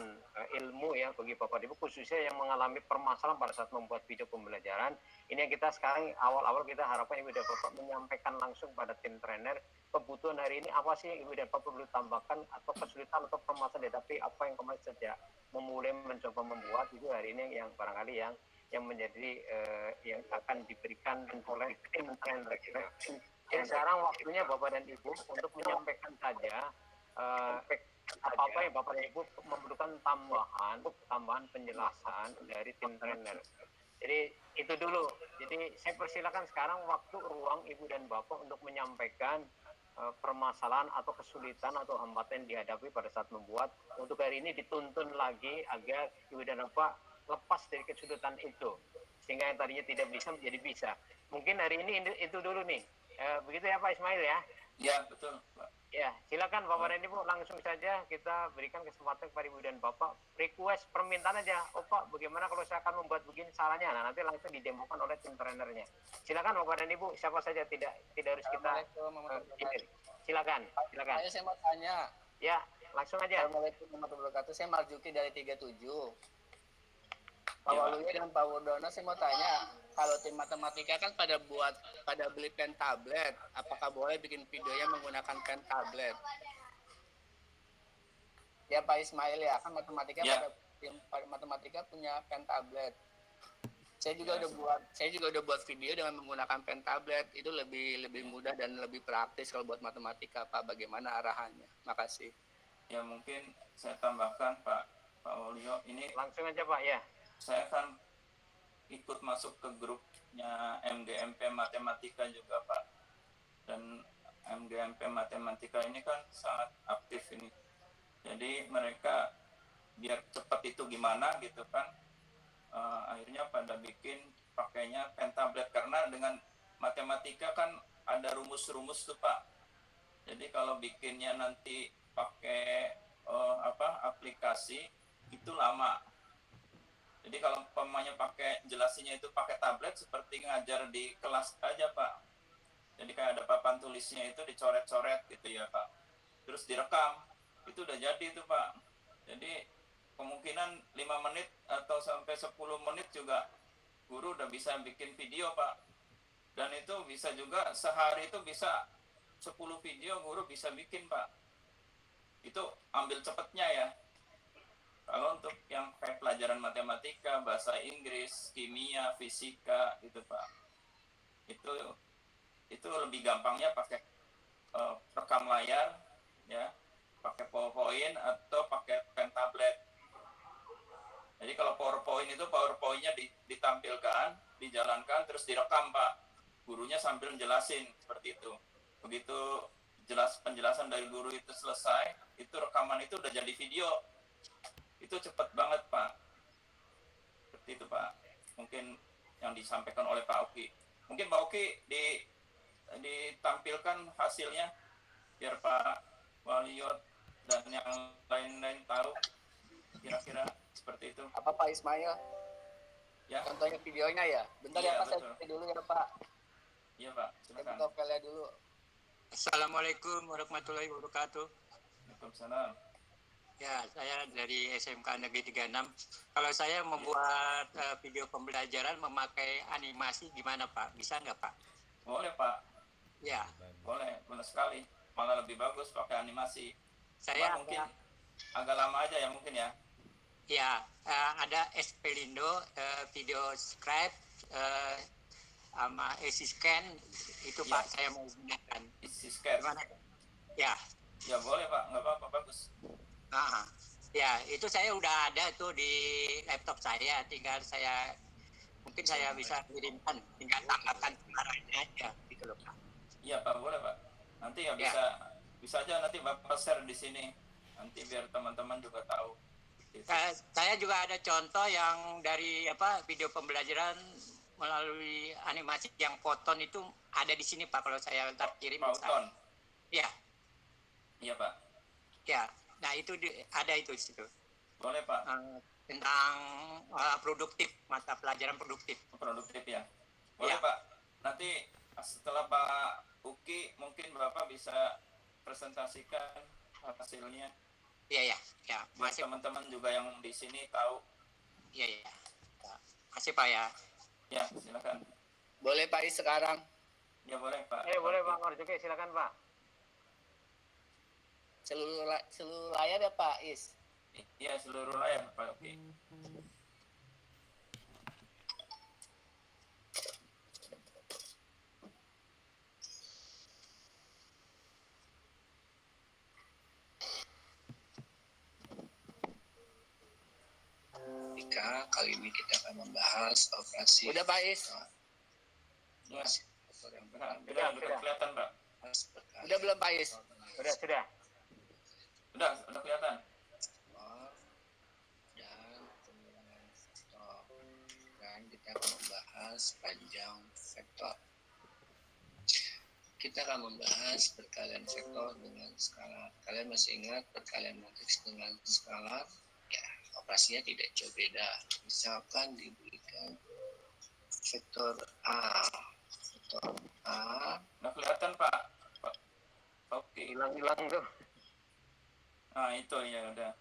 ilmu ya bagi Bapak Ibu khususnya yang mengalami permasalahan pada saat membuat video pembelajaran. Ini yang kita sekarang awal-awal kita harapkan Ibu dan Bapak menyampaikan langsung pada tim trainer kebutuhan hari ini apa sih Ibu dan Bapak perlu tambahkan atau kesulitan atau permasalahan dihadapi apa yang kemarin sejak memulai mencoba membuat itu hari ini yang barangkali yang menjadi yang akan diberikan oleh tim trainer. Jadi sekarang waktunya Bapak dan Ibu untuk menyampaikan saja apa-apa yang Bapak dan Ibu memerlukan tambahan penjelasan dari tim trainer. Jadi itu dulu. Jadi saya persilakan sekarang waktu ruang Ibu dan Bapak untuk menyampaikan permasalahan atau kesulitan atau hambatan yang dihadapi pada saat membuat. Untuk hari ini dituntun lagi agar Ibu dan Bapak lepas dari kesulitan itu. Sehingga yang tadinya tidak bisa menjadi bisa. Mungkin hari ini itu dulu nih. Begitu ya Pak Ismail ya? Ya, betul Pak. Ya, silakan Bapak dan Ibu langsung saja kita berikan kesempatan kepada Ibu dan Bapak request permintaan aja. Oh Pak, bagaimana kalau saya akan membuat begini caranya? Nah, nanti langsung didemokan oleh tim trainernya. Silakan Bapak dan Ibu, siapa saja tidak harus kita silakan. Saya mau tanya. Ya, langsung aja. Assalamualaikum warahmatullahi wabarakatuh. Saya Marjuki dari 37. Pak Waluyo dan Pak Wardono, saya mau tanya, kalau tim matematika kan pada beli pen tablet, apakah boleh bikin videonya menggunakan pen tablet? Ya Pak Ismail ya, kan matematika pada matematika punya pen tablet. Saya juga udah buat video dengan menggunakan pen tablet. Itu lebih mudah dan lebih praktis kalau buat matematika, Pak. Bagaimana arahannya? Makasih. Ya mungkin saya tambahkan Pak Waluyo, ini langsung aja Pak ya. Saya akan ikut masuk ke grupnya MGMP Matematika juga Pak. Dan MGMP Matematika ini kan sangat aktif ini. Jadi mereka biar cepat itu gimana gitu kan. Akhirnya pada bikin pakainya pen tablet karena dengan matematika kan ada rumus-rumus tuh Pak. Jadi kalau bikinnya nanti pakai aplikasi itu lama. Jadi kalau umpamanya jelasinnya itu pakai tablet seperti ngajar di kelas aja Pak. Jadi kayak ada papan tulisnya itu dicoret-coret gitu ya Pak. Terus direkam, itu udah jadi itu Pak. Jadi kemungkinan 5 menit atau sampai 10 menit juga guru udah bisa bikin video Pak. Dan itu bisa juga sehari itu bisa 10 video guru bisa bikin Pak. Itu ambil cepatnya ya. Kalau untuk yang kayak pelajaran matematika, bahasa Inggris, kimia, fisika gitu Pak. Itu lebih gampangnya pakai rekam layar ya, pakai PowerPoint atau pakai pen tablet. Jadi kalau PowerPoint-nya ditampilkan, dijalankan terus direkam Pak. Gurunya sambil jelasin seperti itu. Begitu penjelasan dari guru itu selesai, itu rekaman itu udah jadi video. Itu cepat banget Pak. Seperti itu Pak. Mungkin yang disampaikan oleh Pak Oki. Mungkin Pak Oki ditampilkan hasilnya biar Pak Waluyo dan yang lain-lain tahu kira-kira seperti itu. Apa Pak Ismail? Ya. Contohnya videonya ya. Bentar Ya, ya Pak, betul. saya cek dulu ya Pak. Iya Pak, Saya silakan. buka filenya dulu. Assalamualaikum warahmatullahi wabarakatuh. Waalaikumsalam. Ya, saya dari SMK Negeri 36. Kalau saya membuat video pembelajaran memakai animasi gimana Pak? Bisa nggak Pak? Boleh Pak, Ya, boleh, benar sekali. Malah lebih bagus pakai animasi. saya Mungkin agak lama aja ya mungkin ya. ya ada Espelindo, video scribe, sama Scan itu Ya. Pak saya mau gunakan. Isi sketch. Gimana? Ya, Ya boleh Pak, nggak apa-apa, bagus. nah, ya itu saya udah ada tuh di laptop saya. Tinggal mungkin saya bisa kirimkan, tinggal tambahkan suaranya aja gitu loh Pak. Iya Pak, boleh Pak. Nanti ya Ya. bisa aja nanti Bapak share di sini nanti biar teman-teman juga tahu. Gitu. Saya juga ada contoh yang dari video pembelajaran melalui animasi yang Foton itu ada di sini Pak, kalau saya ntar kirim. Foton. Iya. Iya Pak. Ya, nah itu ada itu di situ. Boleh Pak. Tentang produktif, mata pelajaran produktif. Produktif ya. Boleh ya. Pak. Nanti setelah Pak Uki mungkin Bapak bisa presentasikan hasilnya. Iya ya. Masih teman-teman juga yang di sini tahu. Iya. Masih Pak ya. Ya, silakan. Boleh Pak Is sekarang? Ya boleh Pak. Boleh Pak Marzuki, silakan Pak. Seluruh layar ya Pak Is? Iya, seluruh layar Pak Uki. Kali ini kita akan membahas operasi. Udah Pak Is? Ya. Udah kelihatan Pak. Udah belum Pak Is? Sudah. Udah kelihatan. Dan kita akan membahas panjang vektor. Kita akan membahas perkalian vektor dengan skalar. Kalian masih ingat perkalian matriks dengan skalar? Ya, operasinya tidak jauh beda. Misalkan diberikan vektor A. Udah kelihatan Pak. Oke. Hilang tuh. Nah itu ya udah.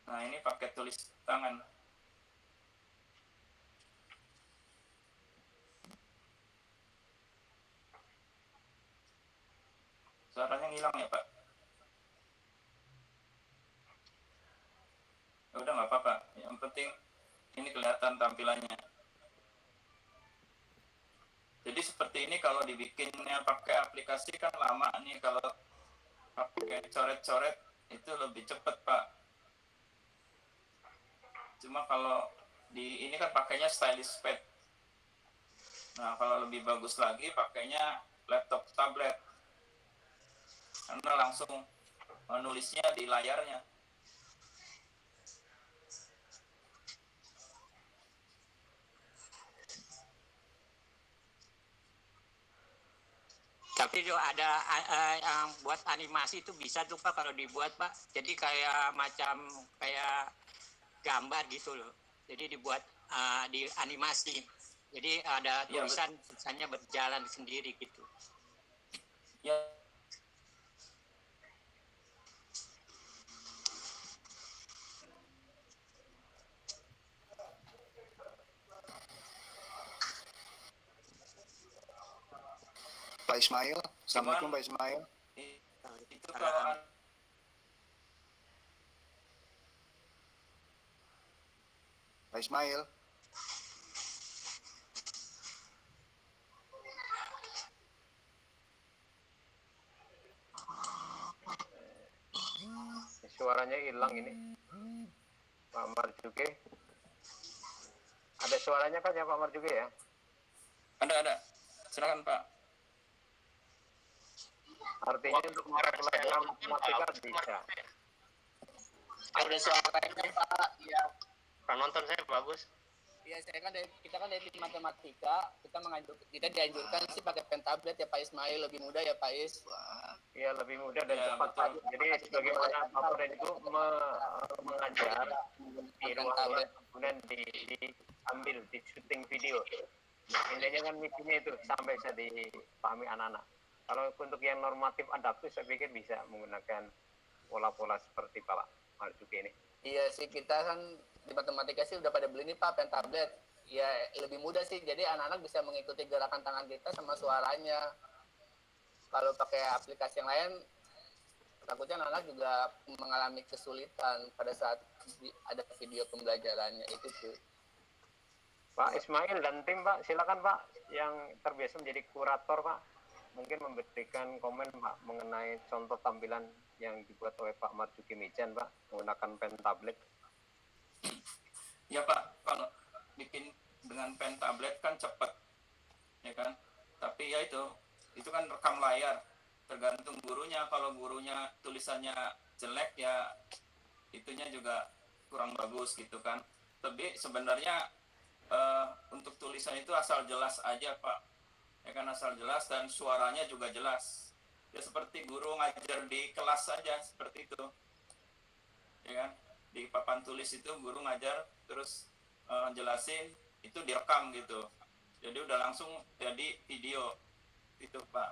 Nah ini pakai tulis tangan. Suaranya hilang ya Pak. Ya udah nggak apa-apa. Yang penting ini kelihatan tampilannya. Jadi seperti ini kalau dibikinnya pakai aplikasi kan lama nih, kalau pakai coret-coret itu lebih cepat Pak. Cuma kalau di ini kan pakainya stylus pad. Nah kalau lebih bagus lagi pakainya laptop tablet, karena langsung menulisnya di layarnya. Tapi juga ada yang buat animasi itu bisa tuh Pak kalau dibuat Pak. Jadi kayak gambar gitu loh. Jadi dibuat di animasi. Jadi ada tulisannya berjalan sendiri gitu. Ya. Pak Ismail, Assalamualaikum Pak Ismail. Itu kalau Pak Ismail. Suaranya hilang ini. Pak Marzuki. Ada suaranya kan ya Pak Marzuki ya? Ada. Silakan Pak. Artinya untuk mata pelajaran matematika bisa. Ada suaranya Pak. Iya. Penonton saya bagus. Iya, kita kan dari matematika, kita dianjurkan sih pakai pen tablet ya Pak Ismail, lebih mudah ya Pak Is. Iya, lebih mudah dan cepat Pak. Jadi sebagaimana Pak Pren itu mengajar di ruang kelas, kemudian diambil di syuting video. Intinya kan misinya itu sampai bisa dipahami anak-anak. Kalau untuk yang normatif adaptif saya pikir bisa menggunakan pola-pola seperti Pak Marzuki ini. Iya sih, kita kan di matematika sih udah pada beli nih Pak pen tablet. Ya lebih mudah sih, jadi anak-anak bisa mengikuti gerakan tangan kita sama suaranya. Kalau pakai aplikasi yang lain, takutnya anak-anak juga mengalami kesulitan pada saat ada video pembelajarannya itu tuh. Pak Ismail dan tim Pak, silakan Pak yang terbiasa menjadi kurator Pak, mungkin memberikan komen Pak mengenai contoh tampilan yang dibuat oleh Pak Marzuki Mijan Pak menggunakan pen tablet. Ya Pak, kalau bikin dengan pen tablet kan cepat, ya kan. Tapi ya itu itu kan rekam layar, tergantung gurunya. Kalau gurunya tulisannya jelek ya itunya juga kurang bagus gitu kan. Tapi sebenarnya untuk tulisan itu asal jelas aja Pak, ya kan, asal jelas dan suaranya juga jelas ya, seperti guru ngajar di kelas saja seperti itu ya kan. Di papan tulis itu guru ngajar terus jelasin, itu direkam gitu, jadi udah langsung jadi video itu Pak.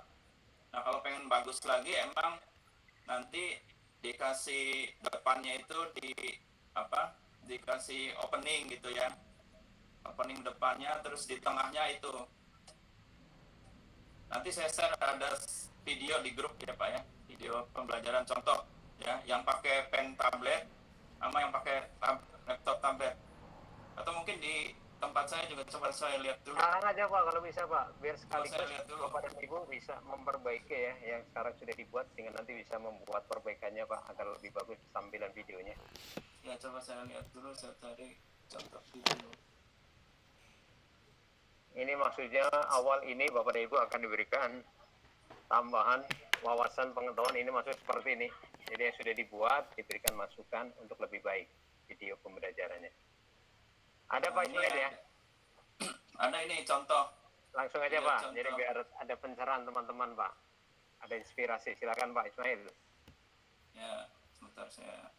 Nah kalau pengen bagus lagi emang nanti dikasih depannya itu dikasih opening gitu ya, opening depannya, terus di tengahnya itu nanti saya share ada video di grup ya Pak ya, video pembelajaran contoh ya, yang pakai pen tablet sama yang pakai laptop tablet, atau mungkin di tempat saya juga coba saya lihat dulu. Aja Pak kalau bisa Pak, biar sekaligus saya lihat dulu Bapak dan Ibu bisa memperbaiki ya yang sekarang sudah dibuat, sehingga nanti bisa membuat perbaikannya Pak agar lebih bagus tampilan videonya. Ya coba saya lihat dulu, saya cari contoh video. Ini maksudnya awal ini Bapak dan Ibu akan diberikan tambahan wawasan pengetahuan, ini maksud seperti ini. Jadi yang sudah dibuat diberikan masukan untuk lebih baik video pembelajarannya. Ada Pak Ismail ya? Ada ini contoh. Langsung aja Pak, contoh. Jadi biar ada pencerahan teman-teman Pak. Ada inspirasi, silakan Pak Ismail. Ya, sebentar saya.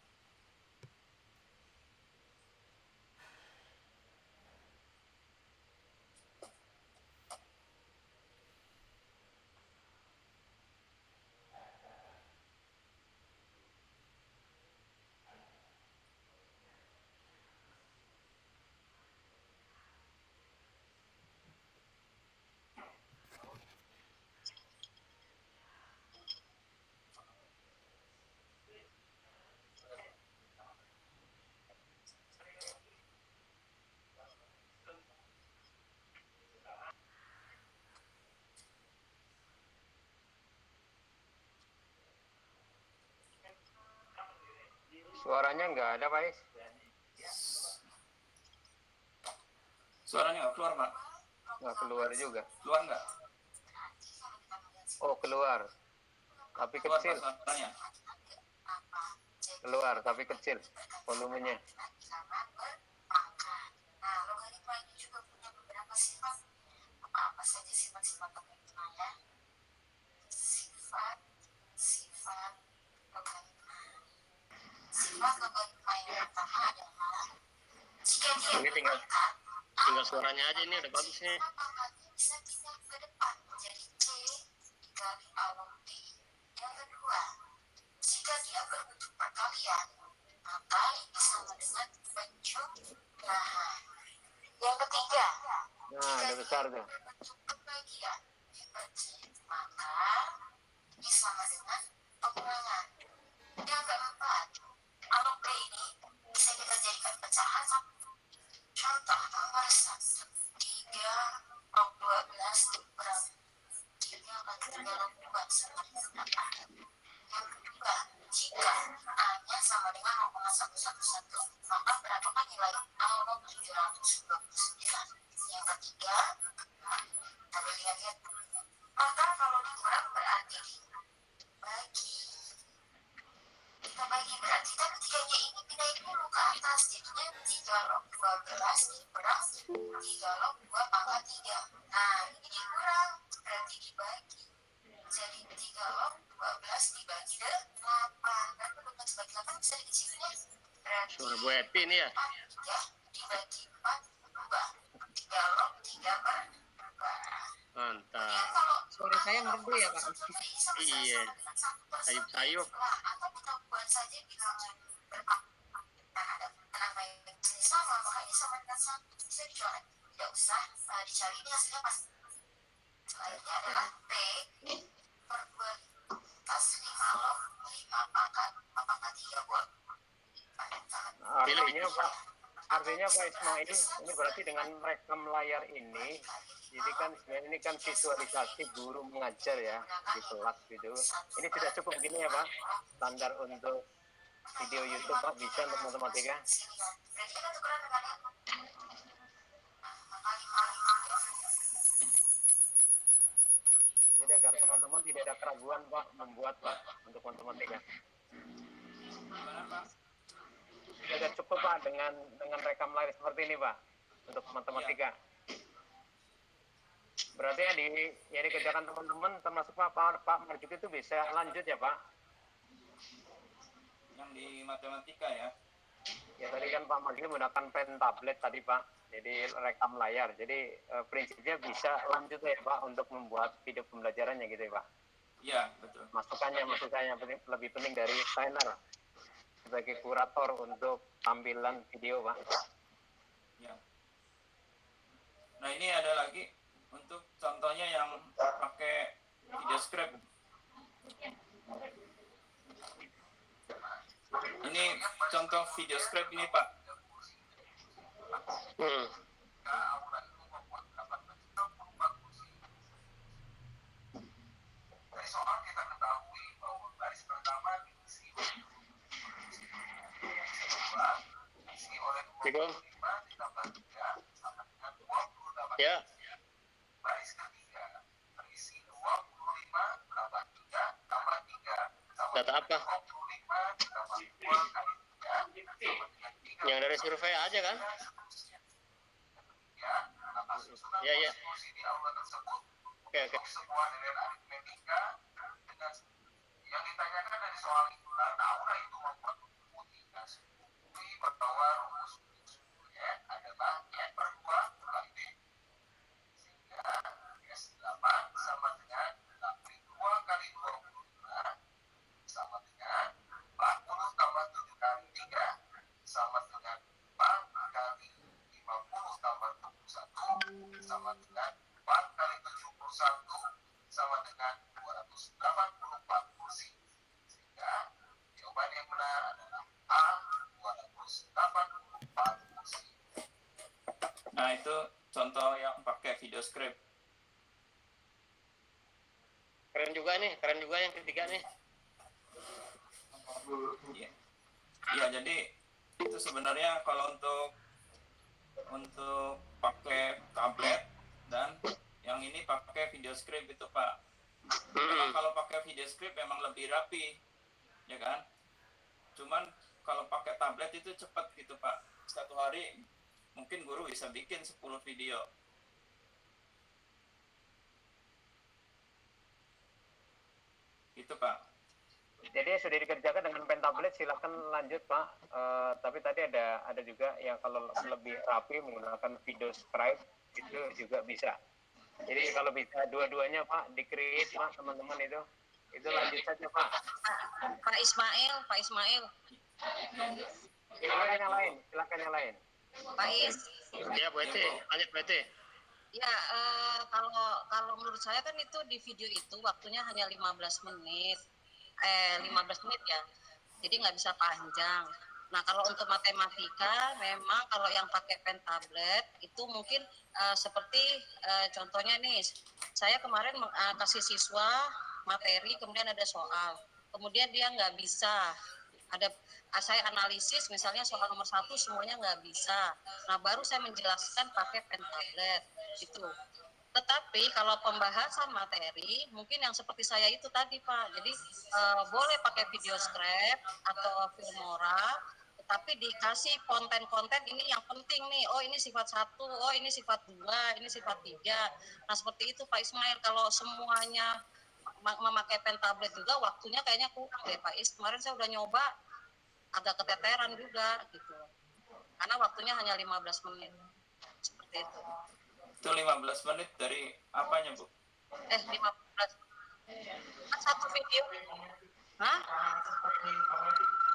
Suaranya nggak ada Pak Is? Suaranya nggak keluar Pak? Nggak keluar juga. Keluar nggak? Oh keluar, tapi Keluar kecil. Pak, suaranya. Keluar tapi kecil volumenya. Ini tinggal suaranya aja, ini udah bagus nih. Yang ketiga, Nah, ada besar tuh. maka ini sama dengan pengulangan. Yang keempat, alur B ini bisa kita jadikan pecahan. Contoh nomor 1, 3 log 12 dikurang 3 log 3 log 2 sama dengan apa? Yang kedua, jika A-nya sama dengan 0,111, maka berapakah nilai A log 729? Yang ketiga, kita lihat-lihat. Maka kalau dikurang berarti dibagi. Kita bagi berarti, tapi tiganya ini pindahin dulu ke atas. Jadinya 3 log 12 dikurang 3 log 2 pangkat 3. Nah, ini dikurang, berarti dibagi. Jadi 3 log 12 dibagi 8. Dan menurut dibagi 8 bisa dikecilnya. Berarti Suara Bu Epi ini ya. 3 dibagi 4, 2. 3 log 3 per 2. Mantap. Suara saya merdu ya Pak? Iya. Sayup-sayup. Atau kita buat saja bilangan berpakat. Nah, ada nama yang sama, maka ini sama dengan 1. Bisa dicoret. Tidak usah dicari, ini hasilnya pas. Selanjutnya adalah P per 2 pas 5 log 5 pangkat 3 buat. Artinya Pak Ismail, ini berarti dengan rekam layar ini, jadi kan sebenarnya ini kan visualisasi guru mengajar ya di kelas gitu. Ini tidak cukup gini ya Pak, standar untuk video YouTube Pak, bisa untuk matematika. Jadi agar teman-teman tidak ada keraguan Pak membuat Pak untuk matematika. Gimana Pak? Sudah cukup Pak dengan rekam layar seperti ini Pak untuk matematika. Berarti ya dikerjakan teman-teman termasuk Pak Marjuki itu bisa lanjut ya Pak? Yang di matematika ya? Ya tadi kan Pak Marjuki menggunakan pen tablet tadi Pak, jadi rekam layar. Jadi prinsipnya bisa lanjut ya Pak untuk membuat video pembelajarannya gitu ya Pak? Iya betul. Masukannya lebih penting dari trainer sebagai kurator untuk tampilan video Pak. Ya. Nah ini ada lagi untuk contohnya yang pakai video script. Ini contoh video script ini Pak. Ya. Data apa? Yang dari survei aja kan? Ya, ya. Oke, oke. Nah itu contoh yang pakai video script. Keren juga yang ketiga nih. Iya. Ya jadi itu sebenarnya kalau untuk pakai tablet dan yang ini pakai video script itu Pak. Memang kalau pakai video script memang lebih rapi, ya kan? Cuman kalau pakai tablet itu cepat gitu Pak. Satu hari mungkin guru bisa bikin 10 video. Itu Pak. Jadi sudah dikerjakan dengan pen tablet, silahkan lanjut Pak. Tapi tadi ada juga yang kalau lebih rapi menggunakan video scribe itu juga bisa. Jadi kalau bisa dua-duanya Pak, di-create Pak teman-teman itu lanjut saja Pak. Pak Ismail. Silakan yang lain. Pak Is. Ya, Bu Eti, lanjut Bu Eti. Ya, kalau menurut saya kan itu di video itu waktunya hanya 15 menit. 15 menit ya. Jadi nggak bisa panjang. Nah, kalau untuk matematika memang kalau yang pakai pen tablet itu mungkin seperti contohnya nih, saya kemarin kasih siswa materi, kemudian ada soal. Kemudian dia nggak bisa. Saya analisis misalnya soal nomor 1 semuanya nggak bisa. Nah, baru saya menjelaskan pakai pen tablet gitu. Tetapi kalau pembahasan materi mungkin yang seperti saya itu tadi Pak, jadi boleh pakai video script atau filmora, tetapi dikasih konten-konten ini yang penting nih, oh ini sifat 1, oh ini sifat 2, ini sifat 3. Nah seperti itu Pak Ismail, kalau semuanya memakai pen tablet juga waktunya kayaknya kurang deh Pak Is. Kemarin saya udah nyoba agak keteteran juga gitu, karena waktunya hanya 15 menit seperti itu. Itu 15 menit dari apanya Bu? 15 kan satu video. Hah?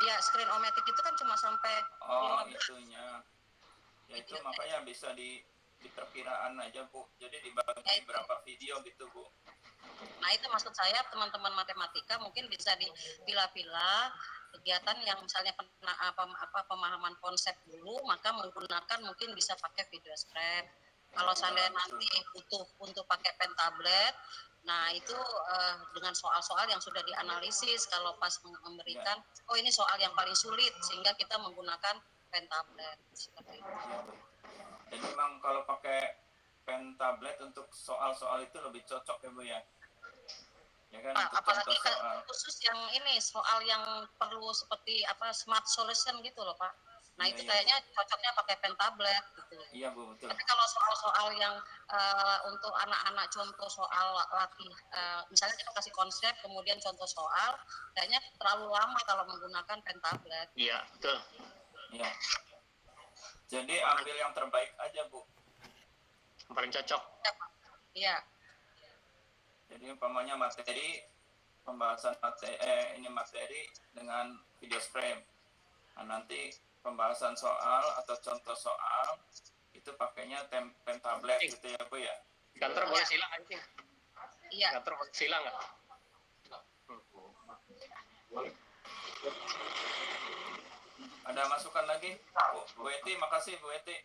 Ya screen ometik itu kan cuma sampai 15. Itunya ya itu makanya bisa di perkiraan aja Bu, jadi dibagi berapa video gitu Bu. Nah itu maksud saya teman-teman matematika mungkin bisa dipilah-pilah kegiatan yang misalnya pemahaman konsep dulu, maka menggunakan mungkin bisa pakai video script. Kalau seandainya nanti butuh untuk pakai pen tablet, nah itu dengan soal-soal yang sudah dianalisis, kalau pas memberikan, oh ini soal yang paling sulit, sehingga kita menggunakan pen tablet seperti itu. Dan memang kalau pakai pen tablet untuk soal-soal itu lebih cocok ya Bu ya? ya kan, Pak, untuk apalagi contoh soal. khusus yang ini soal yang perlu seperti apa smart solution gitu loh Pak. Nah Iya, itu iya, kayaknya cocoknya pakai pen tablet gitu. Iya Bu, betul. Tapi kalau soal-soal yang untuk anak-anak contoh soal latih, misalnya kita kasih konsep kemudian contoh soal, kayaknya terlalu lama kalau menggunakan pen tablet. Iya, betul. Iya. Jadi ambil yang terbaik aja Bu. Yang paling cocok. Iya. Jadi umpamanya materi, pembahasan materi dengan video frame. Nah, nanti pembahasan soal atau contoh soal itu pakainya pen tablet gitu ya Bu ya. Di kantor boleh sila anjing. Iya. Di kantor boleh sila nggak? Ada masukan lagi? Bu Eti, makasih Bu Eti.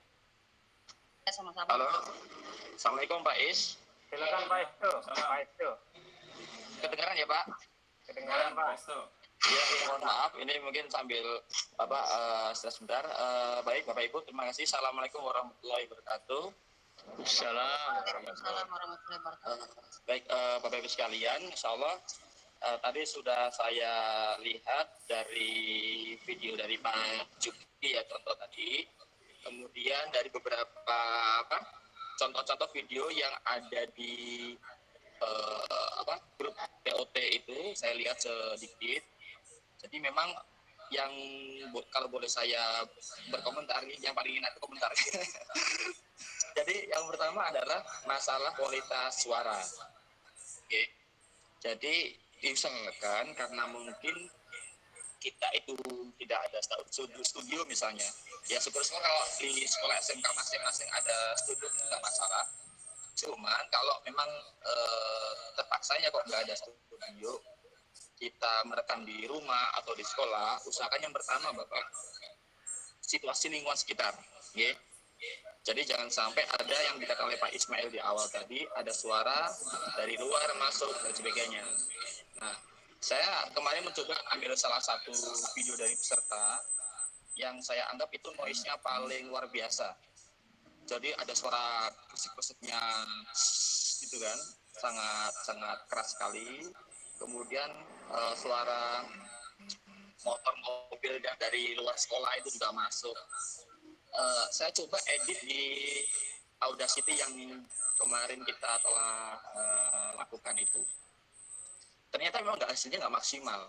Ya, sama-sama. Halo, Assalamualaikum Pak Is. Silakan Pak Istu. Pak Istu. Kedengaran ya Pak? Kedengaran Pak. Iya, mohon maaf, ini mungkin sambil sebentar. Baik Bapak Ibu, terima kasih. Assalamualaikum warahmatullahi wabarakatuh. Waalaikumsalam warahmatullahi wabarakatuh. Baik Bapak Ibu sekalian, Insya Allah tadi sudah saya lihat dari video dari Pak Juki ya contoh tadi. Kemudian dari beberapa contoh-contoh video yang ada di grup POT itu saya lihat sedikit. Jadi memang yang kalau boleh saya berkomentar, yang paling ingin aku komentar. Jadi yang pertama adalah masalah kualitas suara. Oke. Jadi diusahakan karena mungkin kita itu tidak ada studio misalnya. Ya syukur-syukur kalau di sekolah SMK masing-masing ada studio itu nggak masalah. Cuman kalau memang terpaksanya kok nggak ada studio, kita merekam di rumah atau di sekolah, usahakan yang pertama Bapak, situasi lingkungan sekitar. Okay? Jadi jangan sampai ada yang dikatakan oleh Pak Ismail di awal tadi, ada suara dari luar masuk dan sebagainya. Nah, saya kemarin mencoba ambil salah satu video dari peserta yang saya anggap itu noise-nya paling luar biasa. Jadi ada suara kesik-kesiknya gitu kan, sangat keras sekali. Kemudian suara motor mobil dari luar sekolah itu juga masuk. Saya coba edit di Audacity yang kemarin kita telah lakukan itu. Ternyata memang hasilnya nggak maksimal.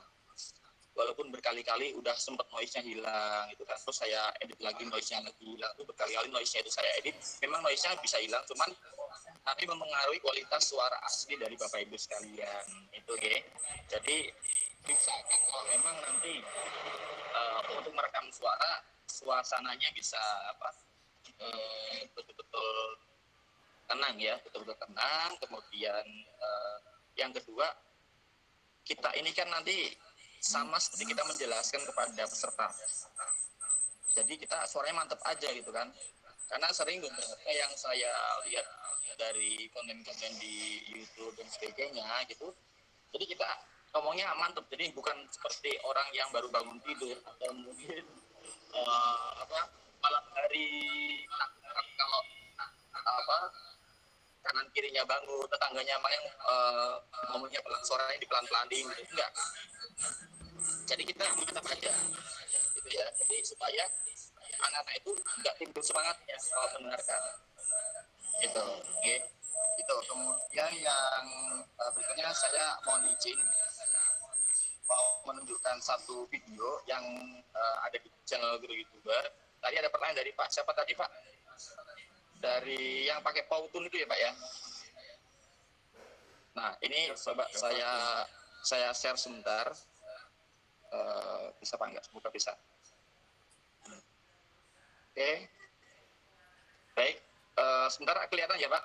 Walaupun berkali-kali udah sempat noise-nya hilang gitu kan, terus saya edit lagi noise-nya lagi hilang, itu berkali-kali noise-nya itu saya edit, memang noise-nya bisa hilang, cuman tapi mempengaruhi kualitas suara asli dari Bapak Ibu sekalian, itu okay. Jadi misalkan kalau memang nanti untuk merekam suara, suasananya bisa betul-betul tenang ya, betul-betul tenang. Kemudian yang kedua, kita ini kan nanti sama seperti kita menjelaskan kepada peserta. Jadi kita suaranya mantap aja gitu kan. Karena sering beberapa yang saya lihat dari konten-konten di YouTube dan sebagainya gitu. Jadi kita ngomongnya mantap. Jadi bukan seperti orang yang baru bangun tidur atau mungkin malam hari kalau kanan kirinya bangun, tetangganya yang ngomongnya suaranya dipelan-pelanin gitu. Enggak. Jadi kita mantap aja gitu ya. Jadi supaya anak-anak itu enggak timbul semangatnya kalau mendengarkan. Gitu. Oke. Itu. Kemudian yang berikutnya saya mohon izin mau menunjukkan satu video yang ada di channel guru YouTuber. Tadi ada pertanyaan dari Pak. Siapa tadi Pak? Dari yang pakai pautun itu ya Pak ya. Nah ini coba saya share sebentar. Bisa Pak enggak? Semoga bisa. Oke. Baik. Sebentar kelihatan ya Pak.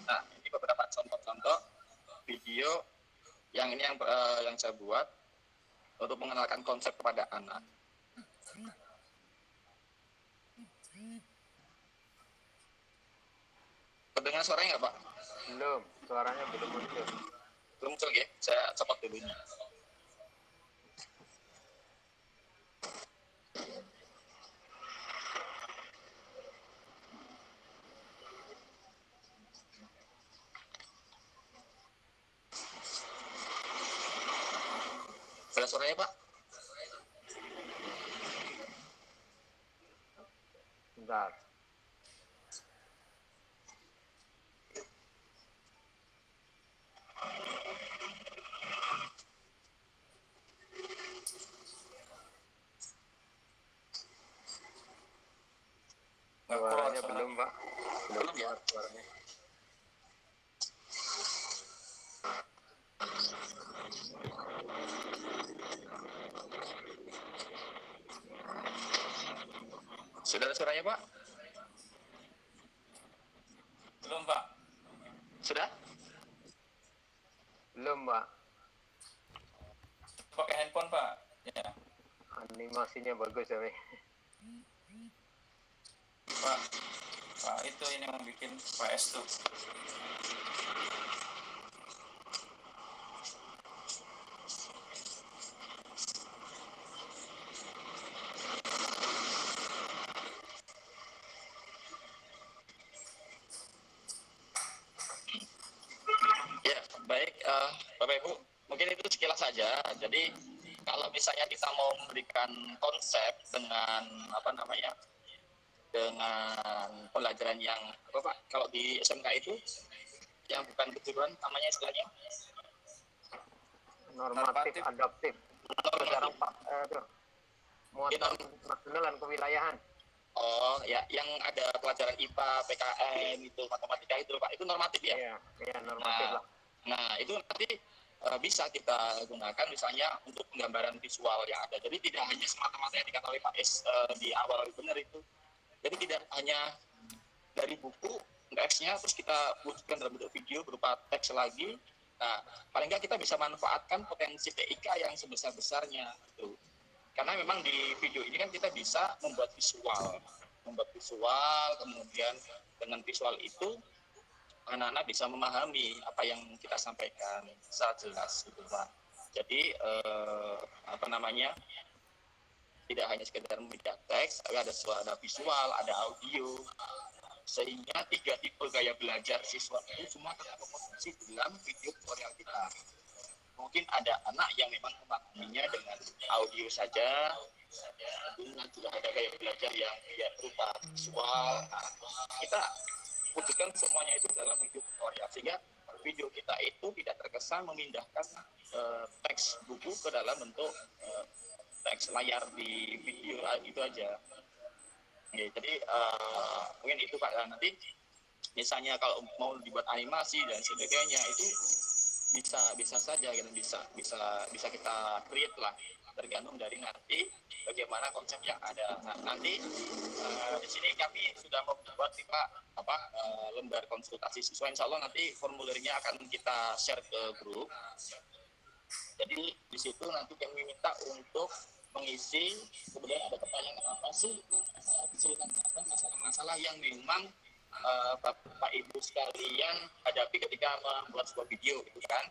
Nah ini beberapa contoh-contoh video yang ini yang saya buat untuk mengenalkan konsep kepada anak. Kedengar suaranya nggak Pak? Belum, suaranya belum muncul. Belum muncul ya? Saya copot dulu ini. Sudah suaranya Pak? Bentar. Suaranya belum, Pak. Belum ya suaranya. Sudah ada suaranya Pak? Belum, Pak. Sudah? Belum, Pak. Pakai handphone, Pak. Ya. Animasinya bagus ya, Pak. Pak itu ini yang bikin PS tuh. Ya, baik Bapak Ibu, mungkin itu sekilas saja. Jadi kalau misalnya kita mau memberikan konsep dengan dengan pelajaran yang apa Pak? Kalau di SMK itu yang bukan kejuruan namanya istilahnya Normatif, adaptif. Sekarang Pak muatan nasional dan kewilayahan. Oh ya, yang ada pelajaran IPA, PKN itu matematika itu Pak, itu normatif ya? Iya normatif lah. Nah itu nanti bisa kita gunakan misalnya untuk penggambaran visual yang ada. Jadi tidak hanya semata-mata yang dikatakan oleh Pak S di awal benar itu. Jadi tidak hanya dari buku teksnya terus kita wujudkan dalam bentuk video berupa teks lagi. Nah paling nggak kita bisa manfaatkan potensi TIK yang sebesar-besarnya itu. Karena memang di video ini kan kita bisa membuat visual, kemudian dengan visual itu anak-anak bisa memahami apa yang kita sampaikan secara jelas gitu Pak. Jadi tidak hanya sekedar membaca teks, tapi ada visual, ada audio, sehingga 3 tipe gaya belajar siswa itu semua terakomodasi dalam video tutorial kita. Mungkin ada anak yang memang memahaminya dengan audio saja, kemudian juga ada gaya belajar yang berupa visual. Nah, kita wujudkan semuanya itu dalam video tutorial, sehingga video kita itu tidak terkesan memindahkan teks buku ke dalam bentuk teks layar di video itu aja. Oke, jadi mungkin itu Pak. Nanti misalnya kalau mau dibuat animasi dan sebagainya itu bisa saja gitu, bisa kita create lah, tergantung dari nanti bagaimana konsep yang ada. Nah, nanti di sini kami sudah membuat lembar konsultasi siswa. Insya Allah nanti formulirnya akan kita share ke grup. Jadi di situ nanti kami minta untuk mengisi, kemudian ada pertanyaan apa sih kesulitan apa masalah-masalah yang memang Bapak Ibu sekalian hadapi ketika membuat sebuah video gitu kan.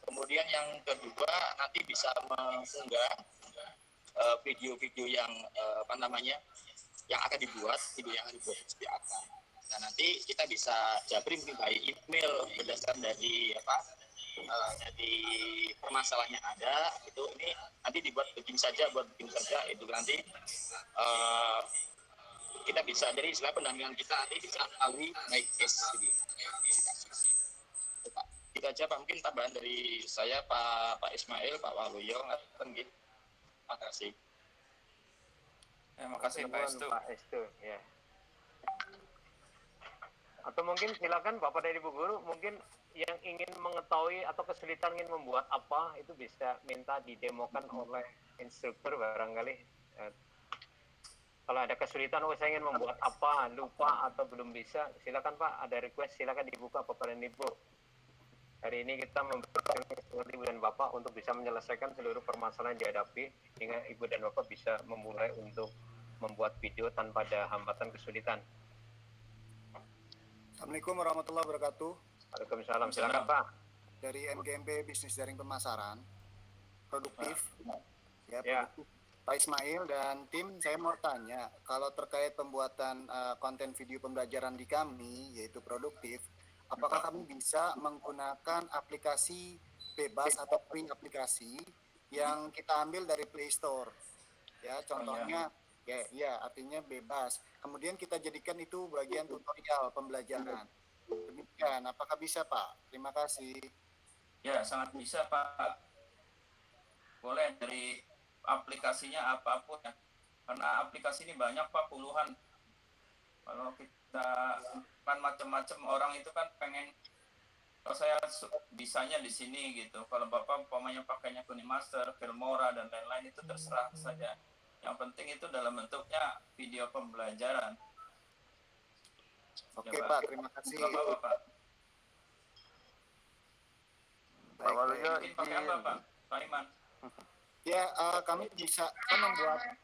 Kemudian yang kedua nanti bisa mengunggah video-video yang yang akan dibuat, seperti apa. Nah nanti kita bisa japri mungkin by email berdasarkan dari dari permasalahan yang ada itu, ini nanti dibuat begini saja itu nanti kita bisa, jadi istilah pendampingan kita nanti bisa melalui my case gitu. Itu aja Pak, mungkin tambahan dari saya Pak Ismail, Pak Waluyo, gitu. Terima kasih. Terima kasih Pak Estu. Ya. Atau mungkin silakan Bapak dan Ibu guru, mungkin yang ingin mengetahui atau kesulitan ingin membuat apa itu bisa minta didemokan oleh instruktur barangkali. Kalau ada kesulitan, saya ingin membuat apa, lupa atau belum bisa, silakan Pak, ada request, silakan dibuka Bapak dan Ibu. Hari ini kita memberikan Ibu dan Bapak untuk bisa menyelesaikan seluruh permasalahan yang dihadapi, sehingga Ibu dan Bapak bisa memulai untuk membuat video tanpa ada hambatan kesulitan. Assalamualaikum warahmatullahi wabarakatuh. Waalaikumsalam, silakan Pak. Dari MGMP Bisnis Daring Pemasaran, produktif. Ya. Pak Ismail dan tim, saya mau tanya, kalau terkait pembuatan konten video pembelajaran di kami, yaitu produktif, apakah kami bisa menggunakan aplikasi bebas atau free aplikasi yang kita ambil dari Play Store. Ya, contohnya ya artinya bebas. Kemudian kita jadikan itu bagian tutorial pembelajaran. Demikian, apakah bisa Pak? Terima kasih. Ya, sangat bisa Pak. Boleh dari aplikasinya apapun ya. Karena aplikasi ini banyak Pak, puluhan. Kalau kita kan macam-macam orang itu kan pengen, kalau saya bisanya di sini gitu. Kalau Bapak umpamanya pakainya KuniMaster, Filmora dan lain-lain itu terserah saja. Yang penting itu dalam bentuknya video pembelajaran. Oke ya, Pak, terima kasih. Bapak. Pak Waluyo, pakai apa Pak Iman? Ya, kami bisa kan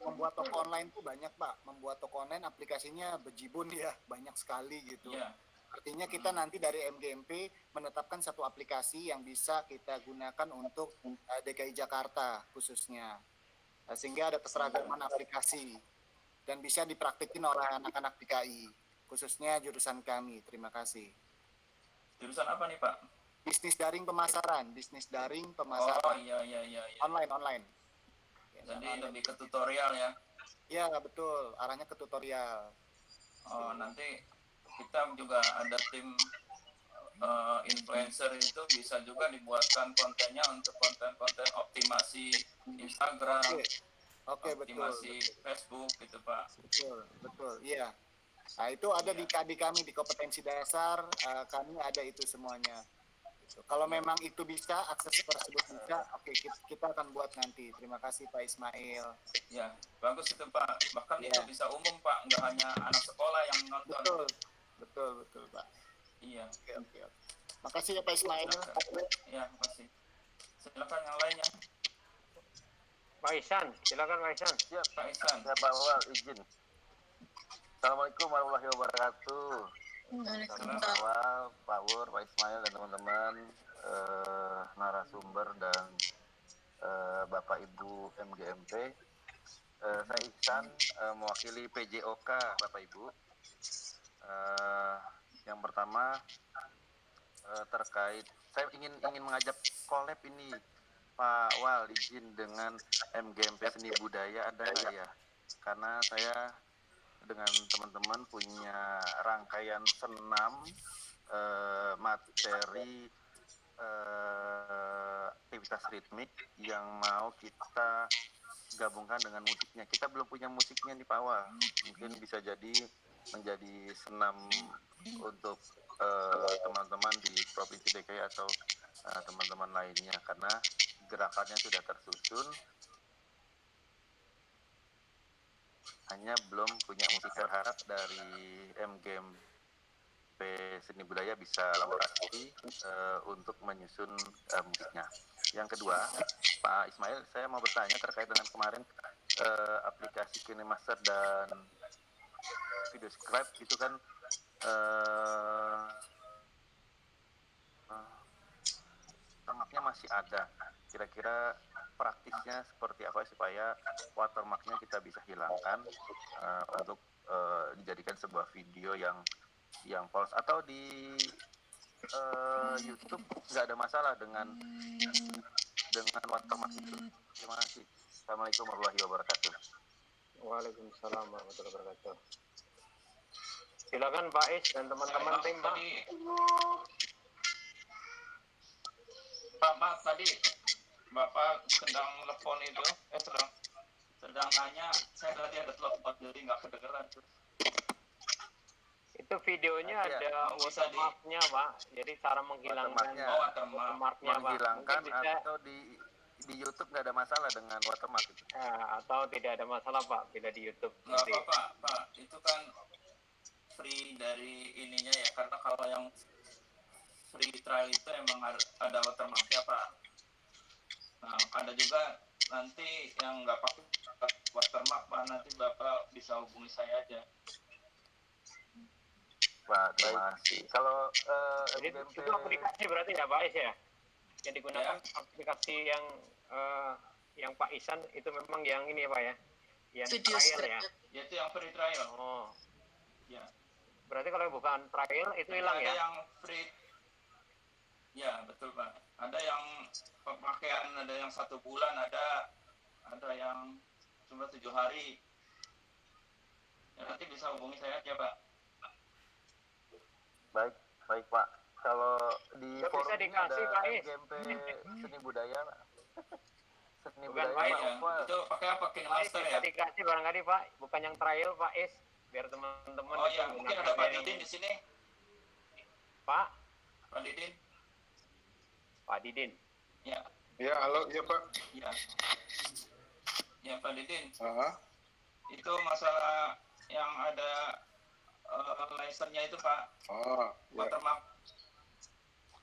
membuat toko online tuh banyak Pak. Membuat toko online aplikasinya bejibun ya, banyak sekali gitu. Yeah. Artinya kita nanti dari MGMP menetapkan satu aplikasi yang bisa kita gunakan untuk DKI Jakarta khususnya. Sehingga ada keseragaman aplikasi dan bisa dipraktikin oleh anak-anak DKI, khususnya jurusan kami. Terima kasih. Jurusan apa nih Pak? Bisnis daring pemasaran. Oh iya. Online. Jadi lebih ke tutorial ya? Iya betul, arahnya ke tutorial. Oh nanti kita juga ada tim influencer itu bisa juga dibuatkan kontennya untuk konten-konten optimasi Instagram, optimasi betul. Facebook gitu Pak. Betul, iya. Nah itu ada di kami di kompetensi dasar, kami ada itu semuanya. Kalau memang itu bisa, akses tersebut bisa, oke kita akan buat nanti. Terima kasih Pak Ismail. Ya, bagus itu Pak. Bahkan itu bisa umum Pak, nggak hanya anak sekolah yang nonton. Betul Pak. Iya. Oke. Makasih ya Pak Ismail. Ya, makasih. Silakan yang lainnya. Pak Ihsan, silakan Pak Ihsan. Siap Pak Ihsan. Ya Pak Wal, izin. Assalamualaikum warahmatullahi wabarakatuh. Awal, Pak Wur, Pak Ismail dan teman-teman narasumber dan Bapak Ibu MGMP. Saya Ihsan mewakili PJOK Bapak Ibu. Yang pertama terkait saya ingin mengajak collab ini Pak Wal, izin dengan MGMP Seni Budaya ada nggak ya? Karena saya dengan teman-teman punya rangkaian senam materi aktivitas ritmik yang mau kita gabungkan dengan musiknya. Kita belum punya musiknya nih Pak Wal. Mungkin bisa jadi menjadi senam untuk teman-teman di Provinsi DKI atau teman-teman lainnya, karena gerakannya sudah tersusun, hanya belum punya musik. Berharap dari MGMP Seni Budaya bisa laborasi untuk menyusun musiknya. Yang kedua, Pak Ismail, saya mau bertanya terkait dengan kemarin aplikasi KiniMaster dan Video Scribe itu kan watermarknya masih ada. Kira-kira praktisnya seperti apa supaya watermarknya kita bisa hilangkan untuk dijadikan sebuah video yang polos, atau di YouTube nggak ada masalah dengan watermark itu. Terima kasih. Assalamualaikum warahmatullahi wabarakatuh. Waalaikumsalam warahmatullahi wabarakatuh. Silakan Pak Is dan teman-teman tim Pak. Pak, tadi Bapak sedang telepon itu, sedang tanya, saya tadi ada telepon jadi nggak kedengeran. Itu videonya ada watermarknya Pak, jadi cara menghilangkan watermarknya Pak. Menghilangkan atau di YouTube nggak ada masalah dengan watermark itu? Atau tidak ada masalah Pak bila di YouTube. Nggak apa-apa Pak, itu kan free dari ininya ya, karena kalau yang free trial itu emang ada watermarknya Pak. Nah, ada juga nanti yang nggak pakai watermark Pak, nanti Bapak bisa hubungi saya aja. Pak, terima kasih. Kalau itu aplikasi berarti ya Pak Is ya? Yang digunakan aplikasi yang Pak Ihsan itu memang yang ini ya Pak ya? Yang trial ya? Itu yang free trial. Oh. Ya. Berarti kalau bukan trial itu hilang ya? Ada yang free. Ya betul Pak. Ada yang pemakaian, ada yang 1 bulan, ada yang cuma 7 hari. Ya, nanti bisa hubungi saya aja Pak. Baik Pak. Kalau di Nggak forum bisa ini dikasih, ada Pak Is. MGMP Seni Budaya Pak. Seni Bukan, Budaya Pak Pak. Is. Ya, itu pakai apa? Pak Is KineMaster bisa ya? dikasih barangkali Pak, bukan yang trial Pak Is, biar teman-teman Oh itu ya, mungkin ada menggunakan Pak yang Didin di sini. Pak Didin. Pak Didin. Ya. Ya, halo, ya Pak. Ya. Ya Pak Didin. Aha. Itu masalah yang ada lasernya itu Pak. Ya. Watermark.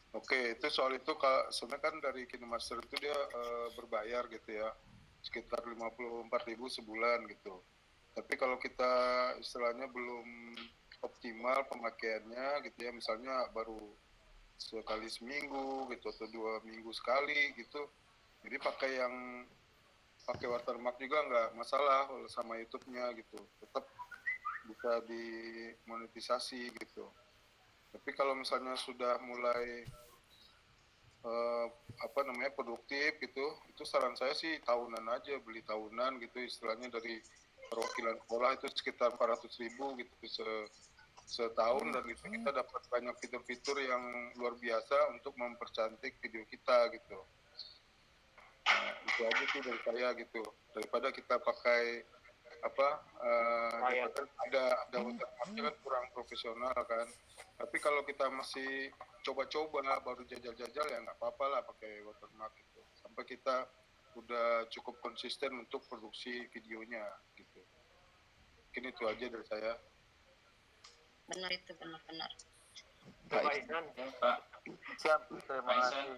Oke, itu soal itu sebenarnya kan dari KineMaster itu dia berbayar gitu ya, sekitar 54.000 sebulan gitu. Tapi kalau kita istilahnya belum optimal pemakaiannya gitu ya, misalnya baru sekali seminggu gitu atau 2 minggu sekali gitu, jadi pakai watermark juga nggak masalah sama YouTube-nya gitu, tetap bisa dimonetisasi gitu. Tapi kalau misalnya sudah mulai produktif gitu, itu saran saya sih tahunan aja, beli tahunan gitu, istilahnya dari perwakilan sekolah itu sekitar 400.000 gitu setahun, dan itu kita dapat banyak fitur-fitur yang luar biasa untuk mempercantik video kita gitu. Nah, itu aja sih dari saya gitu, daripada kita pakai ada watermarknya kan kurang profesional kan. Tapi kalau kita masih coba-coba baru jajal-jajal ya nggak apa-apa lah pakai watermark gitu, sampai kita udah cukup konsisten untuk produksi videonya gitu. Mungkin itu aja dari saya. Benar itu, benar-benar. Pak Izan. Pak. Siap, terima kasih.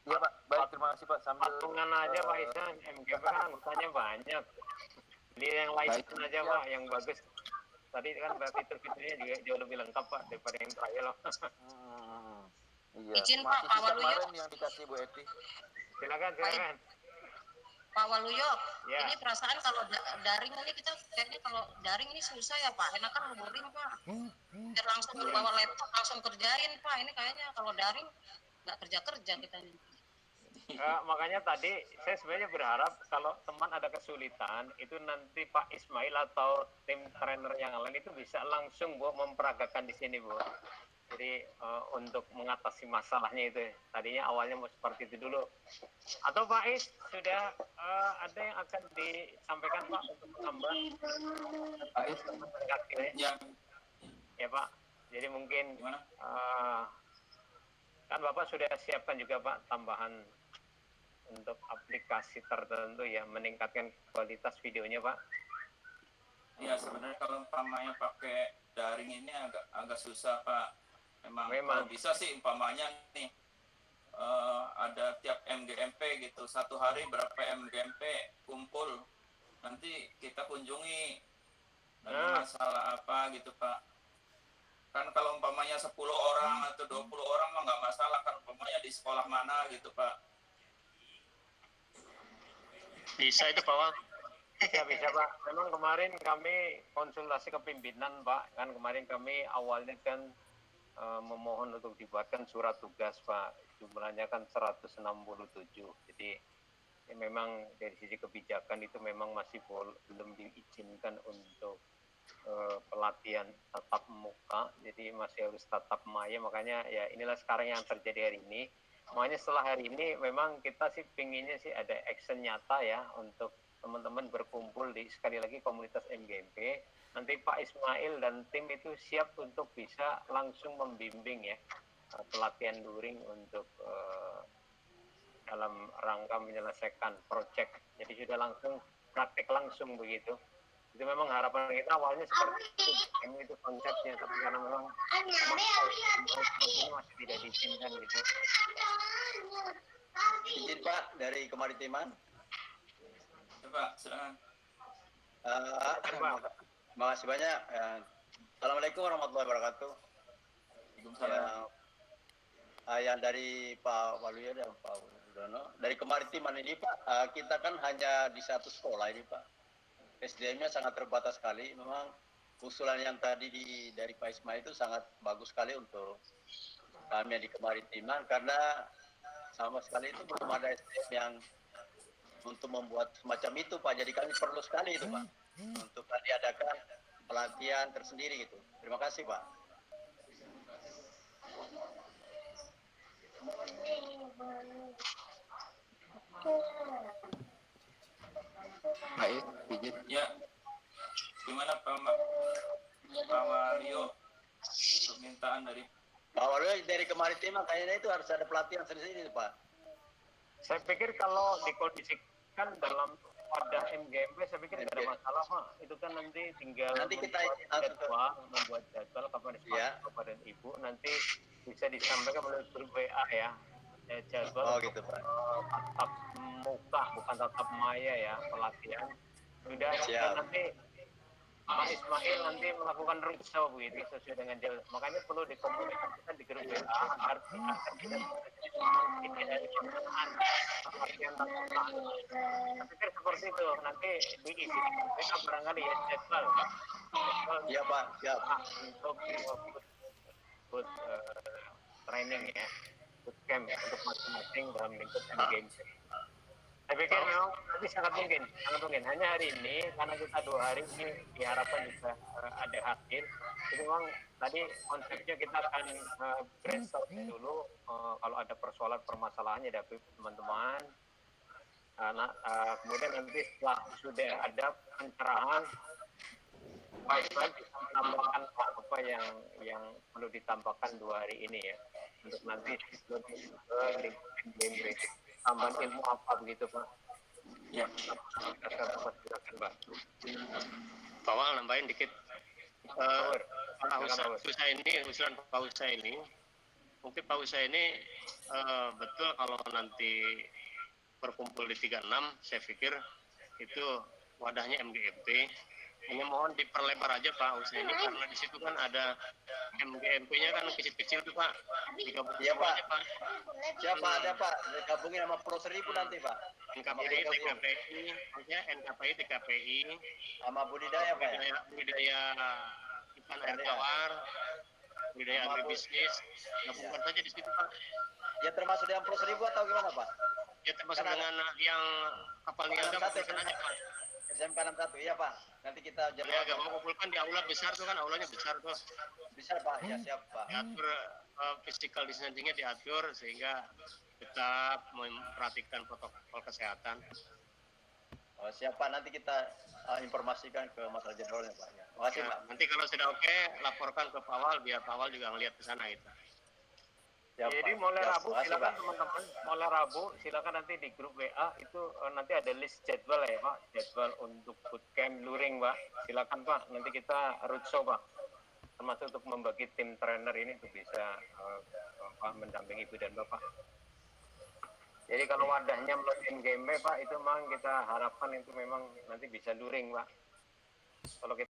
Iya Pak, baik, terima kasih Pak. Sambil patungan aja Pak Izan, MGP kan anggotanya banyak. Beli yang license aja Pak, yang bagus. Tadi kan fitur-fiturnya juga jauh lebih lengkap Pak daripada yang trial. Iya. Izin Pak, Pak Waluyo. Yang dikasih Bu Eti. Silakan. Pak Waluyo, ya. Ini perasaan kalau daring ini kita kayaknya kalau daring ini susah ya Pak, enakan luring Pak. Biar langsung bawa laptop langsung kerjain Pak, ini kayaknya kalau daring nggak kerja kita ini. Makanya tadi saya sebenarnya berharap kalau teman ada kesulitan itu nanti Pak Ismail atau tim trainer yang lain itu bisa langsung Bu memperagakan di sini Bu. Jadi untuk mengatasi masalahnya itu tadinya awalnya mau seperti itu dulu. Atau Pak Is sudah ada yang akan disampaikan Pak untuk menambah Pak Is ya Pak. Jadi mungkin kan Bapak sudah siapkan juga Pak tambahan untuk aplikasi tertentu ya, meningkatkan kualitas videonya Pak. Ya sebenarnya kalau umpamanya pakai daring ini agak susah Pak. Memang. Kalau bisa sih umpamanya nih ada tiap MGMP gitu, 1 hari berapa MGMP kumpul, nanti kita kunjungi dan masalah apa gitu Pak. Kan kalau umpamanya 10 orang atau 20 orang mah nggak masalah, kan umpamanya di sekolah mana gitu Pak. Bisa itu Pak Wang. Bisa Pak. Memang kemarin kami konsultasi ke pimpinan Pak. Kan kemarin kami awalnya kan memohon untuk dibuatkan surat tugas Pak. Jumlahnya kan 167. Jadi ya memang dari sisi kebijakan itu memang masih belum diizinkan untuk pelatihan tatap muka. Jadi masih harus tatap maya. Makanya ya inilah sekarang yang terjadi hari ini. Makanya setelah hari ini memang kita sih pinginnya sih ada action nyata ya untuk teman-teman berkumpul di sekali lagi komunitas MGMP. Nanti Pak Ismail dan tim itu siap untuk bisa langsung membimbing ya pelatihan luring untuk dalam rangka menyelesaikan proyek. Jadi sudah langsung praktek langsung begitu. Itu memang harapan kita awalnya seperti itu, itu konsepnya, tapi karena memang masih tidak diizinkan gitu. Izin Pak dari kemaritiman. Pak, silakan. Terima kasih banyak. Assalamualaikum warahmatullahi wabarakatuh. Waalaikumsalam. Yang dari Pak Waluyo dan Pak Widono, dari kemaritiman ini Pak, kita kan hanya di satu sekolah ini Pak. SDM-nya sangat terbatas sekali. Memang usulan yang tadi dari Pak Ismail itu sangat bagus sekali untuk kami di kemaritiman, karena sama sekali itu belum ada SDM yang untuk membuat semacam itu Pak. Jadi kami perlu sekali itu Pak untuk diadakan pelatihan tersendiri gitu. Terima kasih Pak. Baik, izin. Ya, gimana Pak Wario permintaan dari Pak Wario dari kemaritiman kayaknya itu harus ada pelatihan sendiri Pak. Saya pikir kalau dikondisikan dalam wadah MGMP, saya pikir tidak ada masalah Pak. Itu kan nanti tinggal membuat jadwal kapan kepada Ibu, nanti bisa disampaikan melalui grup WA ya. Jadwal gitu Pak. tatap muka bukan tatap maya ya, pelatihan. Sudah nanti Pak Ismail nanti melakukan roadshow begitu sesuai dengan jadwal. Makanya perlu dikomunikasikan di grup WA agar kita tidak dari penggunaan pelatihan tatap muka. Saya pikir seperti itu. Nanti diisi di grup WA barangkali ya jadwal. Iya Pak. Siap. Untuk training ya. Bootcamp untuk masing-masing dalam lingkup MGMP. Saya pikir memang nanti sangat mungkin. Hanya hari ini karena kita 2 hari ini diharapkan bisa ada hasil. Jadi memang tadi konsepnya kita akan brainstorming dulu kalau ada permasalahannya dari teman-teman. Kemudian nanti setelah sudah ada pencerahan, baik-baik bisa menambahkan apa yang perlu ditambahkan 2 hari ini ya. Untuk nanti lebih ke lingkup tambahan ilmu apa begitu Pak? Ya. Silakan Pak. Pak Wal nambahin dikit. Usulan Pak Usa ini, mungkin Pak Usa ini betul kalau nanti berkumpul di 36, saya pikir itu wadahnya MGMP. Hanya mohon diperlebar aja Pak Usa ini karena di situ kan ada MGMP-nya kan kecil-kecil tuh Pak. Iya Pak. Siapa ada Pak? Digabungin sama Pro 1000 nanti Pak. NKPI, TKPI, sama budidaya Pak ya? Budidaya ikan air tawar, budidaya agribisnis, gabungkan saja di situ Pak. Ya termasuk yang Pro 1000 atau gimana Pak? Ya termasuk dengan yang kapal niaga kumpulkan aja Pak. SMK 61, iya Pak. Nanti kita ya mau kumpulkan di aula besar tuh kan, aulanya besar tuh. Bisa Pak, ya siap Pak. Diatur physical distancing-nya diatur sehingga tetap memperhatikan protokol kesehatan. Oh, siap Pak, nanti kita informasikan ke masalah jadwalnya Pak. Ya. Makasih Pak. Nanti kalau sudah oke, laporkan ke Pak Wal biar Pak Wal juga ngelihat ke sana gitu. Siap, jadi mulai Rabu silakan teman-teman, mulai Rabu silakan nanti di grup WA itu nanti ada list jadwal ya Pak, jadwal untuk bootcamp luring Pak. Silakan Pak, nanti kita roadshow Pak, termasuk untuk membagi tim trainer ini untuk bisa Pak mendampingi Ibu dan Bapak. Jadi kalau wadahnya melalui MGMP Pak, itu memang kita harapkan itu memang nanti bisa luring Pak. Kalau kita